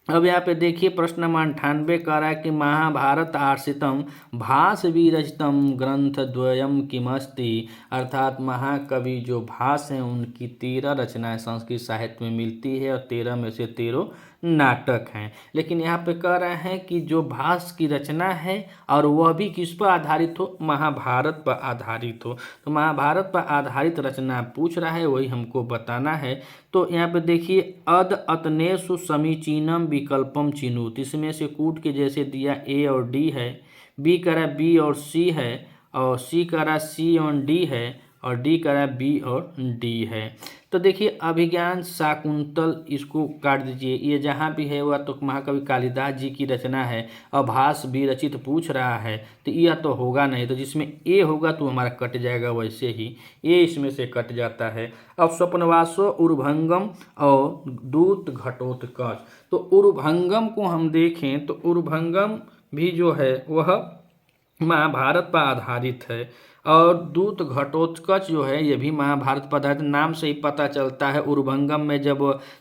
अब यहाँ पे देखिए प्रश्न नंबर 98 कह रहा है कि महाभारत आश्रितम भास विरचितम ग्रंथ द्वयम किमस्ति? अर्थात महाकवि जो भास हैं उनकी 13 रचनाएं संस्कृत साहित्य में मिलती है और 13 में से 13 नाटक हैं। लेकिन यहाँ पे कह रहे हैं कि जो भास की रचना है और वह भी किस पर आधारित हो? महाभारत पर आधारित हो। तो महाभारत पर आधारित रचना पूछ रहा है, वही हमको बताना है। तो यहाँ पे देखिए अद अतनेसु समीचीनम विकल्पम चिन्हुत, इसमें से कूट के जैसे दिया ए और डी है, बी करा बी और सी है और सी करा सी और डी है और डी करा बी और डी है। तो देखिए अभिज्ञान शाकुंतल इसको काट दीजिए, ये जहाँ भी है वह तो महाकवि कालिदास जी की रचना है। अभास विरचित पूछ रहा है तो यह तो होगा नहीं, तो जिसमें ए होगा तो हमारा कट जाएगा, वैसे ही ये इसमें से कट जाता है। अब स्वप्नवासो उर्भंगम और दूत घटोत्कच, तो उर्भंगम को हम देखें तो उर्भंगम भी जो है वह महाभारत पर आधारित है और दूत घटोत्कच जो है ये भी महाभारत पर आधारित। नाम से ही पता चलता है। उर्भंगम में जब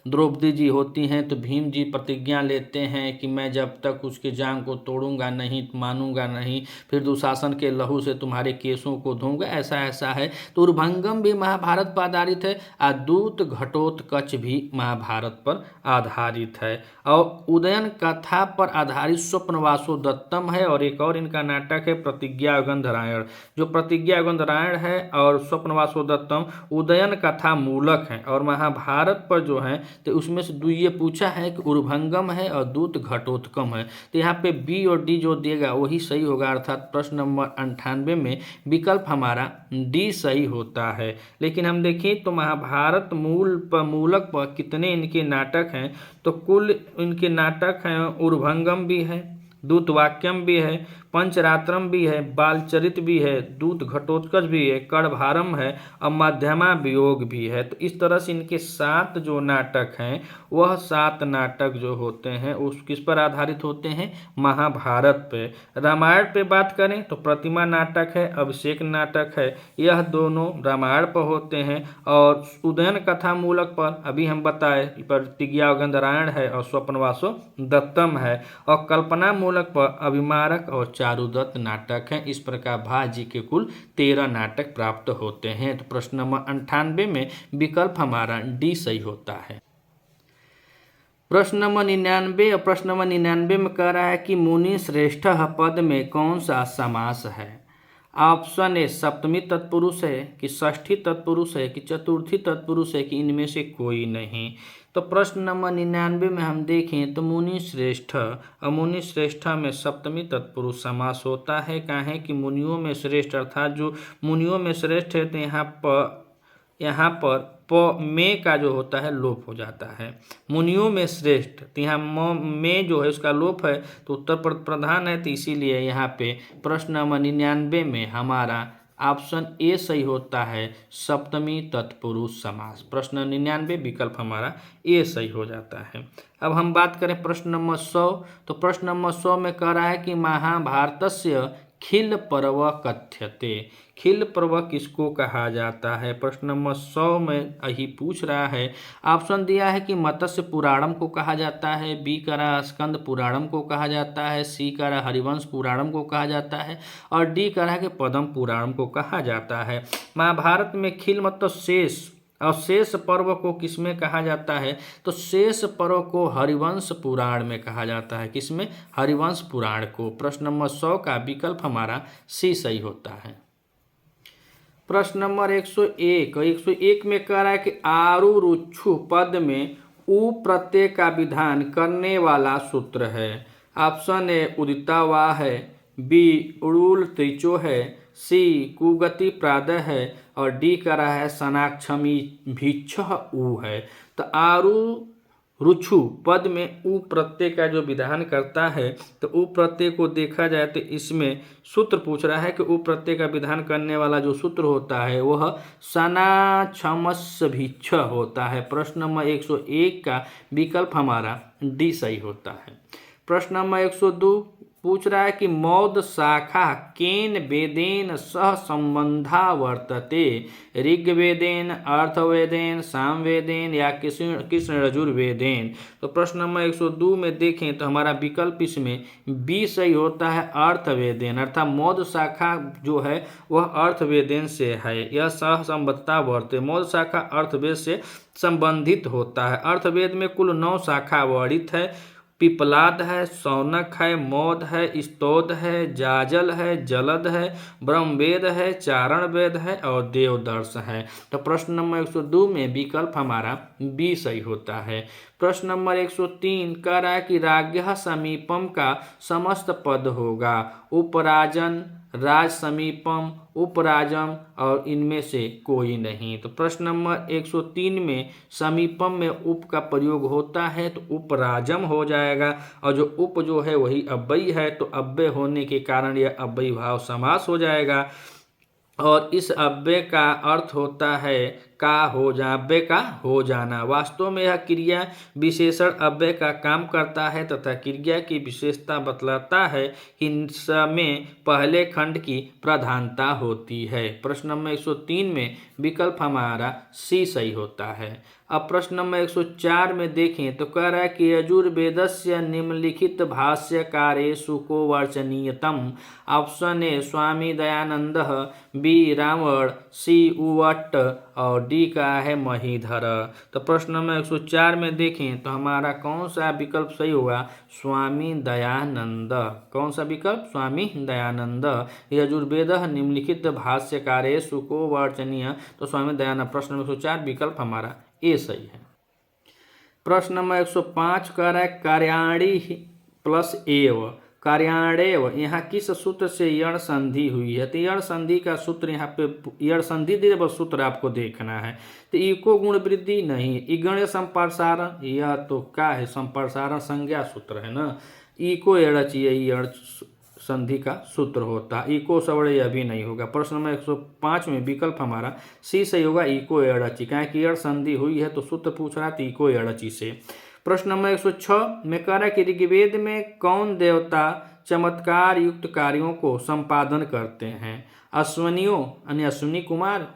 द्रौपदी जी होती हैं तो भीम जी प्रतिज्ञा लेते हैं कि मैं जब तक उसके जांग को तोड़ूंगा नहीं, मानूंगा नहीं, फिर दुशासन के लहू से तुम्हारे केसों को धोऊंगा, ऐसा ऐसा है। तो उर्भंगम भी महाभारत पर आधारित है और दूत घटोत्कच भी महाभारत पर आधारित है। और उदयन कथा पर आधारित स्वप्नवासो दत्तम है और एक और इनका नाटक है प्रतिज्ञा गंधरायण। जो प्रतिज्ञा गंधरायण है और स्वप्नवासो दत्तम उदयन कथा मूलक है। और महाभारत पर जो है तो उसमें से ये पूछा है कि उर्भंगम है और दूत घटोत्कम है। तो यहाँ पे बी और डी जो देगा वही सही होगा, अर्थात प्रश्न नंबर 98 में विकल्प हमारा डी सही होता है। लेकिन हम देखें तो महाभारत मूलक पर कितने इनके नाटक हैं, तो कुल इनके नाटक हैं उर्भंगम भी है, दूतवाक्यम भी है, पंचरात्रम भी है, बालचरित भी है, दूत घटोत्कच भी है, कड़भारम है और मध्यमा वियोग भी है। तो इस तरह से इनके 7 जो नाटक हैं वह 7 नाटक जो होते हैं उस किस पर आधारित होते हैं, महाभारत पे। रामायण पे बात करें तो प्रतिमा नाटक है, अभिषेक नाटक है, यह दोनों रामायण पर होते हैं। और उदयन कथा मूलक पर अभी हम बताए प्रतिज्ञा गंधरायण है और स्वप्नवासो दत्तम है। और कल्पना मूलक पर अभिमारक और चारुदत्त नाटक हैं। इस प्रकार भाजी के कुल 13 नाटक प्राप्त होते हैं। तो प्रश्न नंबर 98 में विकल्प हमारा डी सही होता है। प्रश्न नंबर 99 और प्रश्न नंबर 99 में कह रहा है कि मुनि श्रेष्ठ पद में कौन सा समास है। ऑप्शन ए सप्तमी तत्पुरुष है कि षष्ठी तत्पुरुष है कि चतुर्थी तत्पुरुष है कि इनमें से कोई नहीं। तो प्रश्न नंबर 99 में हम देखें तो मुनि श्रेष्ठ और मुनि श्रेष्ठ में सप्तमी तत्पुरुष समास होता है। काहे कि मुनियों में श्रेष्ठ अर्थात जो मुनियों में श्रेष्ठ है तो यहाँ पर में का जो होता है लोप हो जाता है। मुनियों में श्रेष्ठ तो यहाँ में जो है उसका लोप है तो उत्तर प्रधान है, तो इसीलिए यहाँ पे प्रश्न नंबर 99 में हमारा ऑप्शन ए सही होता है, सप्तमी तत्पुरुष समास। प्रश्न 99 विकल्प हमारा ए सही हो जाता है। अब हम बात करें प्रश्न नंबर 100, तो प्रश्न नंबर 100 में कह रहा है कि महाभारतस्य खिल पर्व कथ्यते। खिल पर्व किसको कहा जाता है। प्रश्न नंबर 100 में यही पूछ रहा है। ऑप्शन दिया है कि मत्स्य पुराणम को कहा जाता है, बी कह रहा है स्कंद पुराणम को कहा जाता है, सी कह रहा है हरिवंश पुराणम को कहा जाता है और डी कह रहा है कि पद्म पुराणम को कहा जाता है। महाभारत में खिल मतलब शेष और शेष पर्व को किसमें कहा जाता है, तो शेष पर्व को हरिवंश पुराण में कहा जाता है। किसमें, हरिवंश पुराण को। प्रश्न नंबर 100 का विकल्प हमारा सी सही होता है। प्रश्न नंबर 101 में कह रहा है कि आरु रुच्छु पद में उ प्रत्यय का विधान करने वाला सूत्र है। ऑप्शन ए उदिता वा है, बी उड़ूल त्रिचो है, सी कुगति प्रादः है और डी का रहा है सनाक्षमी भिक्ष उ है। तो आरु रुचु पद में उ प्रत्यय का जो विधान करता है तो उ प्रत्यय को देखा जाए तो इसमें सूत्र पूछ रहा है कि उ प्रत्यय का विधान करने वाला जो सूत्र होता है वह सनाक्षमस भिक्ष होता है। प्रश्न नंबर 101 का विकल्प हमारा डी सही होता है। प्रश्न नंबर 102 पूछ रहा है कि मौद शाखा केन वेदेन सह संबंधा वर्तते, ऋग्वेदेन, अर्थवेदेन, सामवेदेन या कृष्ण यजुर्वेदेन। तो प्रश्न नंबर 102 में देखें तो हमारा विकल्प इसमें बी सही होता है, अर्थवेदेन। अर्थात मौद शाखा जो है वह अर्थवेदेन से है। यह सह संबद्धता वर्तते, मौद शाखा अर्थवेद से संबंधित होता है। अर्थवेद में कुल 9 शाखा वर्णित है। पिपलाद है, शौनक है, मौद है, स्तोद है, जाजल है, जलद है, ब्रह्मवेद है, चारण वेद है और देवदर्श है। तो प्रश्न नंबर 102 में विकल्प हमारा बी सही होता है। प्रश्न नंबर 103 कह रहा है कि राज्ञः समीपम का समस्त पद होगा, उपराजन, राज समीपम, उपराजम और इनमें से कोई नहीं। तो प्रश्न नंबर 103 में समीपम में उप का प्रयोग होता है तो उपराजम हो जाएगा और जो उप जो है वही अव्ययी है तो अव्यय होने के कारण यह अव्ययी भाव समास हो जाएगा। और इस अव्यय का अर्थ होता है अव्यय का हो जाना। वास्तव में यह क्रिया विशेषण अव्यय का काम करता है तथा क्रिया की विशेषता बतलाता है कि इसमें पहले खंड की प्रधानता होती है। प्रश्न नंबर 103 में विकल्प हमारा सी सही होता है। अब प्रश्न नंबर 104 में देखें तो कह रहा है कि यजुर्वेदस्य निम्नलिखित भाष्यकारेषु को वर्चनीयतम। Option A Swami Dayanand, B Ravana, C Uvata और डी का है महीधर। तो प्रश्न नंबर 104 में देखें तो हमारा कौन सा विकल्प सही होगा, स्वामी दयानंद। कौन सा विकल्प, स्वामी दयानंद। यजुर्वेद निम्नलिखित भाष्यकारेषु को वर्चनीय, तो स्वामी दयानंद। प्रश्न नंबर 104 विकल्प हमारा ए सही है। प्रश्न नंबर 105 कह रहा है कार्याणी प्लस एव, कार्याणेव यहाँ किस सूत्र से यण संधि हुई है। तो यण संधि का सूत्र यहाँ पे यण संधि दे, बस सूत्र आपको देखना है। तो इको गुण वृद्धि नहीं, इगण संप्रसारण, यह तो क्या है, संप्रसारण संज्ञा सूत्र है ना। इको एड़च यही यण संधि का सूत्र होता है, इको सवड़े यह भी नहीं होगा। प्रश्न नंबर 105 में विकल्प हमारा सी सही होगा, इको एड़ची। क्या कि यण संधि हुई है तो सूत्र पूछ रहा था इको एड़ची से। प्रश्न नंबर 106 में कह रहा है कि ऋग्वेद में कौन देवता चमत्कार युक्त कार्यों को संपादन करते हैं। अश्वनियों यानी अश्विनी कुमार,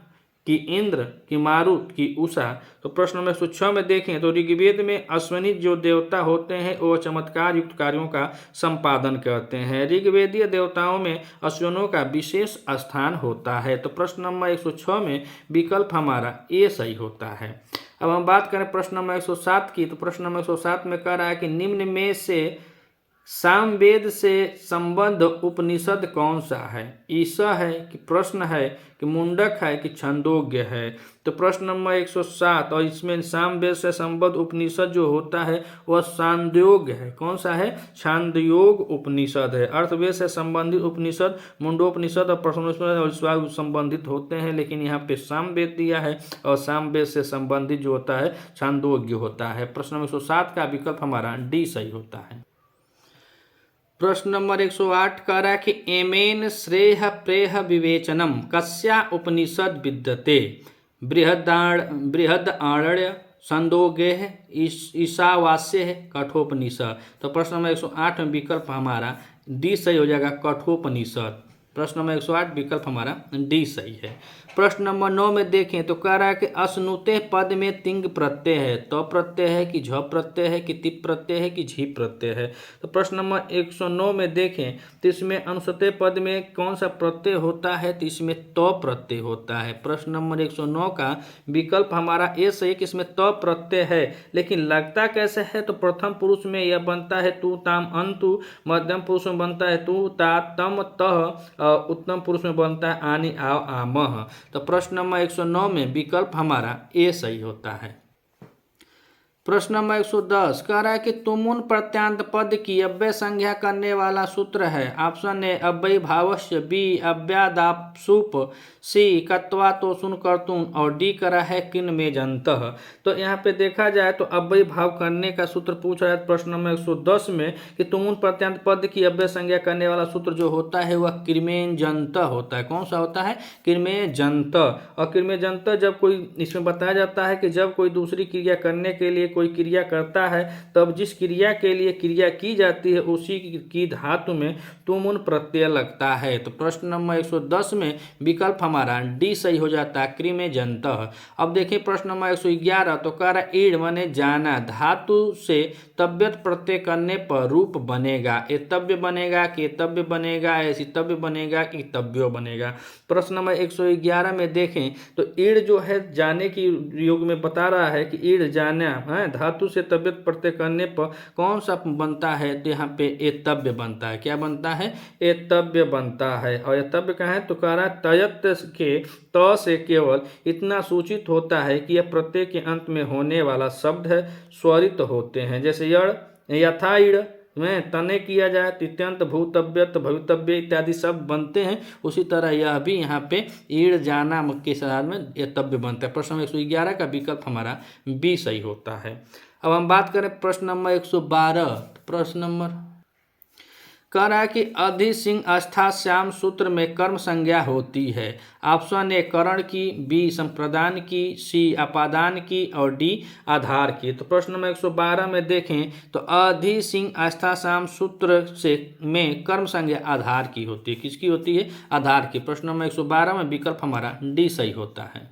कि इंद्र, कि मारुत, कि उषा। तो प्रश्न नंबर 106 में देखें तो ऋग्वेद में अश्विनी जो देवता होते हैं वो चमत्कार युक्त कार्यों का संपादन करते हैं। ऋग्वेदीय देवताओं में अश्विनों का विशेष स्थान होता है। तो प्रश्न नंबर 106 में विकल्प हमारा ए सही होता है। अब हम बात करें प्रश्न नंबर 107 की। तो प्रश्न नंबर 107 में कह रहा है कि निम्न में से सामवेद से संबद्ध उपनिषद कौन सा है। ईसा है कि प्रश्न है कि मुंडक है कि छंदोग्य है। तो प्रश्न नंबर 107 और इसमें सामवेद से संबद्ध उपनिषद जो होता है वह छांदोग्य है। कौन सा है, छांदयोग उपनिषद है। अर्थवेद से संबंधित उपनिषद मुंडोपनिषद और प्रश्नोपनिषद संबंधित होते हैं, लेकिन यहाँ पे सामवेद दिया है और सामवेद से संबंधित जो होता है छांदोग्य होता है। प्रश्न नंबर 107 का विकल्प हमारा डी सही होता है। प्रश्न नंबर 108 कह रहा है कि एमेन श्रेय प्रेह विवेचनम कस्या उपनिषद विद्यते। बृहदारण्य, छंदोग्य, ईशावास्य है, कठोपनिषद। तो प्रश्न नंबर 108 में विकल्प हमारा डी सही हो जाएगा, कठोपनिषद। प्रश्न नंबर 108 विकल्प हमारा डी सही है। प्रश्न नंबर 9 में देखें तो कह रहा है कि अश्नुते पद में तिंग प्रत्यय है, तो प्रत्यय है कि झ प्रत्यय है कि तिप प्रत्यय है कि झी प्रत्यय है। तो प्रश्न नंबर 109 में देखें तो इसमें अनुसते पद में कौन सा प्रत्यय होता है, तो इसमें तो प्रत्यय होता है। प्रश्न नंबर 109 का विकल्प हमारा ए सही कि इसमें तो प्रत्यय है, लेकिन लगता कैसे है, तो प्रथम पुरुष में यह बनता है तू ताम अंतु, मध्यम पुरुष में बनता है तू ता तम तह, उत्तम पुरुष में बनता है आनी आव आमह। तो प्रश्न नंबर 109 में विकल्प हमारा ए सही होता है। प्रश्न नंबर 110 कह रहा है कि तुमुन प्रत्यांत पद की अव्यय संज्ञा करने वाला सूत्र है। ऑप्शन ए अव्ययी भावस्य, बी अव्यादापसूप, सी कत्वा तो सुन कर्तुन और डी करा है किन में जंतः। तो यहाँ पे देखा जाए तो अव्ययी भाव करने का सूत्र पूछ रहा है प्रश्न नंबर 110 में कि तुमुन प्रत्यांत पद की अव्यय संज्ञा करने वाला सूत्र जो होता है वह किरमेन जंत होता है। कौन सा होता है, किरमेन जंत। और किरमेन जंत जब कोई, इसमें बताया जाता है कि जब कोई दूसरी क्रिया करने के लिए कोई क्रिया करता है तब जिस क्रिया के लिए क्रिया की जाती है उसी की धातु में तुमुन प्रत्यय लगता है। तो प्रश्न नंबर 110 में विकल्प हमारा डी सही हो जाता है, क्रिमे जंत। अब देखिए प्रश्न नंबर 111 तो कह रहा ईड़ माने जाना, धातु से तव्यत प्रत्यय करने पर रूप बनेगा। एतव्य बनेगा कि एतव्य बनेगा, ऐसितव्य बनेगा कि तव्यो बनेगा। प्रश्न नंबर 111 में देखें तो ईड़ जो है जाने की योग में बता रहा है कि ईड़ जाना है, धातु से तव्यत प्रत्यय करने पर कौन सा बनता है, तो यहाँ पे एतव्य बनता है। क्या बनता है, एतव्य बनता है। और एतव्य का है तो कह रहा है तयत के त से केवल इतना सूचित होता है कि यह प्रत्यय के अंत में होने वाला शब्द है, स्वरित होते हैं। जैसे यड़ यथा ईड़ में तने किया जाए तित्यंत भूतव्यत भवितव्य इत्यादि शब्द बनते हैं, उसी तरह यह भी यहाँ पे ईड़ जाना के साथ में एतव्य बनता है। प्रश्न नंबर 111 का विकल्प हमारा बी सही होता है। अब हम बात करें प्रश्न नंबर 112। प्रश्न नंबर कह रहा है कि अधि सिंह आस्था श्याम सूत्र में कर्म संज्ञा होती है। ऑप्शन ए करण की, बी संप्रदान की, सी अपादान की और डी आधार की। तो प्रश्न नंबर 112 में देखें तो अधि सिंह आस्था श्याम सूत्र से में कर्म संज्ञा आधार की होती है। किसकी होती है, आधार की। प्रश्न नंबर 112 में विकल्प हमारा डी सही होता है।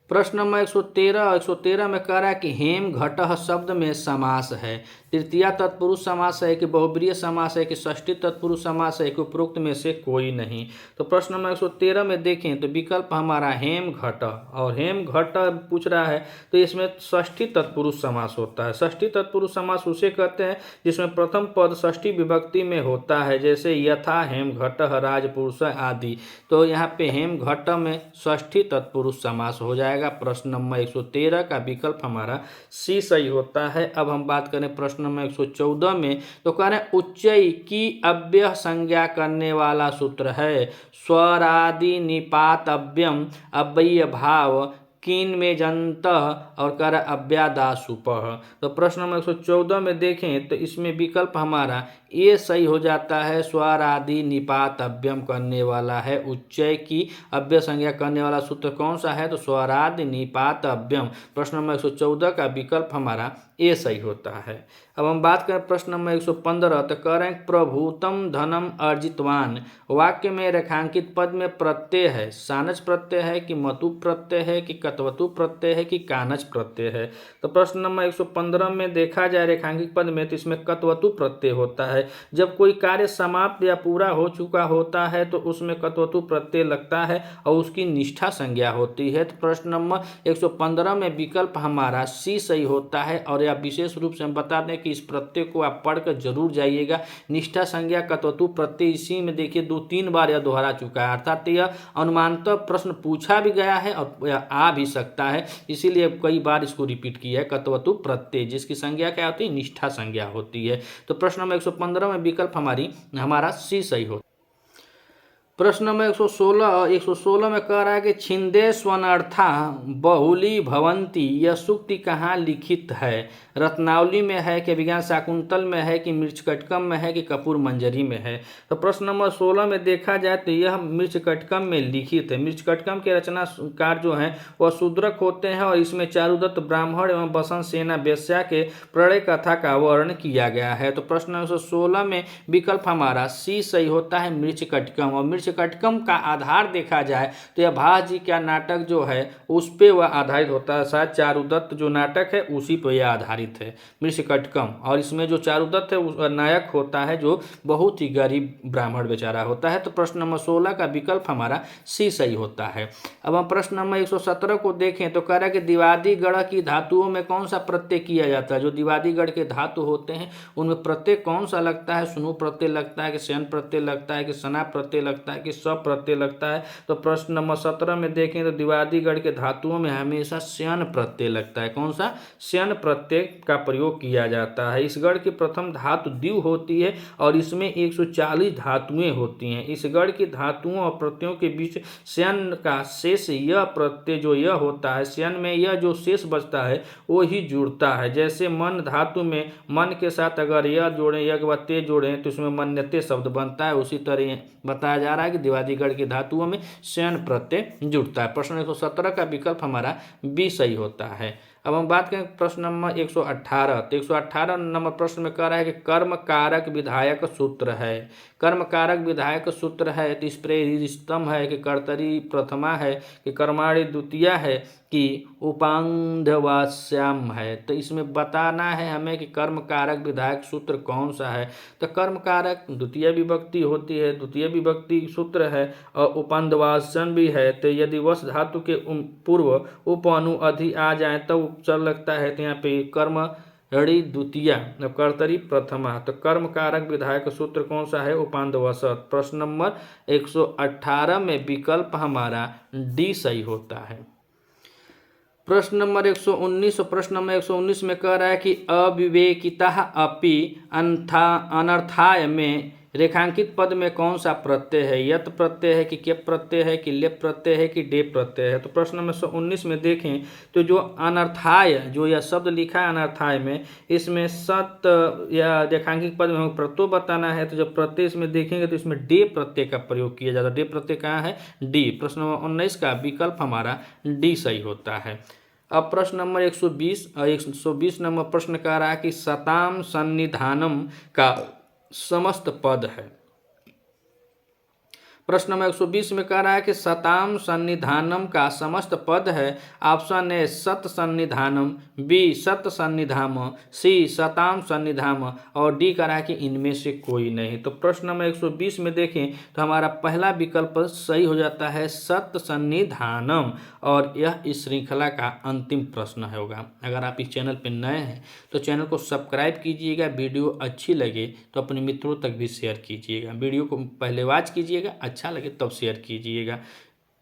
प्रश्न नंबर 113 में कह रहा है कि हेम घटः शब्द में समास है। तृतीया तत्पुरुष समास है कि बहुब्रीहि समास है कि षष्ठी तत्पुरुष समास है कि उपरोक्त में से कोई नहीं। तो प्रश्न नंबर 113 में देखें तो विकल्प हमारा हेम घट, और हेम घट पूछ रहा है तो इसमें षष्ठी तत्पुरुष समास होता है। षष्ठी तत्पुरुष समास उसे कहते हैं जिसमें प्रथम पद षष्ठी विभक्ति में होता है, जैसे यथा हेम घट राजपुरुष आदि। तो यहाँ पे हेम घट में षष्ठी तत्पुरुष समास हो जाएगा। प्रश्न नंबर 113 का विकल्प हमारा सी सही होता है। अब हम बात करें प्रश्न नंबर 114 में, तो कह रहे हैं उच्चई की अव्यय संज्ञा करने वाला सूत्र है। स्वरादि निपात अव्ययम अव्यय भाव किन में जंत और कर अव्यादासुपः। तो प्रश्न नंबर 114 में देखें तो इसमें विकल्प हमारा ये सही हो जाता है। स्वर आदि निपात अव्यम करने वाला है। उच्चय की अव्यय संज्ञा करने वाला सूत्र कौन सा है? तो स्वरादि निपात अव्यम। प्रश्न नंबर 114 का विकल्प हमारा ये सही होता है। अब हम बात करें प्रश्न नंबर 115, तो कह रहे हैं प्रभूतम धनम अर्जितवान। वाक्य में रेखांकित पद में प्रत्यय है, सानच प्रत्यय है कि मतु प्रत्यय है कि कत्वतु प्रत्यय है कि कानच प्रत्यय है। तो प्रश्न नंबर 115 में देखा जाए रेखांकित पद में तो इसमें कत्वतु प्रत्यय होता है। जब कोई कार्य समाप्त या पूरा हो चुका होता है तो उसमें कत्वतु प्रत्यय लगता है और उसकी निष्ठा संज्ञा होती है। तो प्रश्न नंबर 115 में विकल्प हमारा सी सही होता है। और यह विशेष रूप से हम बता दें कि इस प्रत्यय को आप पढ़कर जरूर जाइएगा। निष्ठा संज्ञा कत्वतु प्रत्यय इसी में देखिए 2-3 बार यह दोहरा चुका है, अर्थात यह अनुमानतः प्रश्न पूछा भी गया है और यह आ भी सकता है, इसीलिए कई बार इसको रिपीट किया है। कत्वतु प्रत्यय जिसकी संज्ञा क्या होती है? निष्ठा संज्ञा होती है। तो प्रश्न नंबर 115 में विकल्प हमारा सी सही होता है। प्रश्न नंबर 116 में कह रहा है कि छिंदे स्वनर्था बहुली भवंती, यह सूक्ति कहाँ लिखित है? रत्नावली में है कि विज्ञान शाकुंतल में है कि मृच्छकटकम में है कि कपूर मंजरी में है? तो प्रश्न नंबर 16 में देखा जाए तो यह मृच्छकटकम में लिखित है। मृच्छकटकम के रचनाकार जो हैं वह शूद्रक होते हैं और इसमें चारुदत्त ब्राह्मण एवं बसंत सेना वेश्या के प्रणय कथा का वर्णन किया गया है। तो प्रश्न नंबर 116 में विकल्प हमारा सी सही होता है, मृच्छकटकम। और मृच्छकटकम का आधार देखा जाए तो यह भास जी का नाटक जो है उस पे वह आधारित होता है। शायद चारुदत्त जो नाटक है उसी पर यह आधारित है, मृच्छकटकम। और इसमें जो चारुदत्त है उस नायक होता है जो बहुत ही गरीब ब्राह्मण बेचारा होता है। तो प्रश्न नंबर 16 का विकल्प हमारा सी सही होता है। अब हम प्रश्न नंबर 117 को देखें तो कह रहा है कि दिवादी गढ़ की धातुओं में कौन सा प्रत्यय किया जाता है? जो दिवादी गढ़ के धातु होते हैं उनमें प्रत्यय कौन सा लगता है? सुनु प्रत्यय लगता है कि शयन प्रत्यय लगता है कि सना प्रत्यय लगता है कि सब प्रत्यय लगता है? तो प्रश्न नंबर 17 में देखें तो दिवादी गढ़ के धातुओं में हमेशा शयन प्रत्यय लगता है। कौन सा? शयन प्रत्यय का प्रयोग किया जाता है। इस गढ़ की प्रथम धातु द्यू होती है और इसमें 140 धातुएं होती हैं। इस गढ़ की धातुओं और प्रत्ययों के बीच शयन का शेष यह प्रत्यय जो यह होता है, शयन में यह जो शेष बचता है वो ही जुड़ता है। जैसे मन धातु में मन के साथ अगर यह जोड़ें, यह के बाद ते जोड़ें तो इसमें मन्यते शब्द बनता है। उसी तरह बताया जा रहा है कि दिवादीगढ़ की धातुओं में शयन प्रत्यय जुड़ता है। प्रश्न 117 का विकल्प हमारा बी सही होता है। अब हम बात करें प्रश्न नंबर 118। तो 118 नंबर प्रश्न में कह रहा है कि कर्म कारक विधायक सूत्र है। कर्म कारक विधायक सूत्र है तो इस पर रिस्तम है कि कर्तरी प्रथमा है कि कर्माणी द्वितीया है कि उपांधवास्याम है? तो इसमें बताना है हमें कि कर्म कारक विधायक सूत्र कौन सा है। तो कर्म कारक द्वितीय विभक्ति होती है, द्वितीय विभक्ति सूत्र है और उपांधवास्यम भी है। तो यदि वश धातु के पूर्व उप अनु अधि आ जाए तो चल लगता है। तो यहाँ पे कर्म ऋणी द्वितीया कर्तरी प्रथमा। तो कर्म कारक विधायक सूत्र कौन सा है? उपांधवसत। प्रश्न नंबर 118 में विकल्प हमारा डी सही होता है। प्रश्न नंबर 119 प्रश्न नंबर 119 में कह रहा है कि अविवेकिता अपि अनर्थाय में रेखांकित पद में कौन सा प्रत्यय है? यत प्रत्यय है कि केप प्रत्यय है कि लेप प्रत्यय है कि डे प्रत्यय है? तो प्रश्न नंबर 119 में देखें तो जो अनर्थाय जो यह शब्द लिखा है अनर्थाय में, इसमें सत या रेखांकित पद में हमें प्रत्यय बताना है। तो जब प्रत्यय इसमें देखेंगे तो इसमें डे प्रत्यय का प्रयोग किया जाता है। डे प्रत्यय कहाँ है? डी। प्रश्न नंबर 19 का विकल्प हमारा डी सही होता है। अब प्रश्न नंबर 120 नंबर प्रश्न कह रहा है कि सताम सन्निधानम का समस्त पद है। प्रश्न नंबर 120 में कह रहा है कि सताम सन्निधानम का समस्त पद है। ऑप्शन ए सत सन्निधानम, बी सत सन्निधाम, सी सताम सन्निधाम और डी कह रहा है कि इनमें से कोई नहीं। तो प्रश्न नंबर 120 में देखें तो हमारा पहला विकल्प सही हो जाता है सत सन्निधानम, और यह इस श्रृंखला का अंतिम प्रश्न होगा। अगर आप इस चैनल पर नए हैं तो चैनल को सब्सक्राइब कीजिएगा, वीडियो अच्छी लगे तो अपने मित्रों तक भी शेयर कीजिएगा, वीडियो को पहले वॉच कीजिएगा, अच्छा लगे तब शेयर कीजिएगा।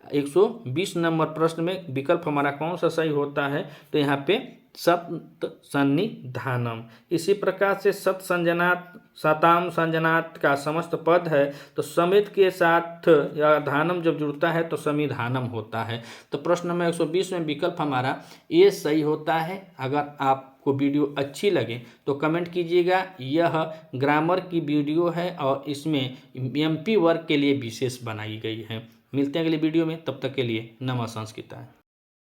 120 नंबर प्रश्न में विकल्प हमारा कौन सा सही होता है, तो यहाँ पे सत सन्निधानम। इसी प्रकार से सत संजनात सताम संजनात का समस्त पद है, तो समित के साथ या धानम जब जुड़ता है तो समिधानम होता है। तो प्रश्न नंबर 120 में विकल्प हमारा ये सही होता है। अगर आपको वीडियो अच्छी लगे तो कमेंट कीजिएगा। यह ग्रामर की वीडियो है और इसमें MP वर्ग के लिए विशेष बनाई गई है। मिलते हैं अगली वीडियो में, तब तक के लिए नमः संस्कृताय।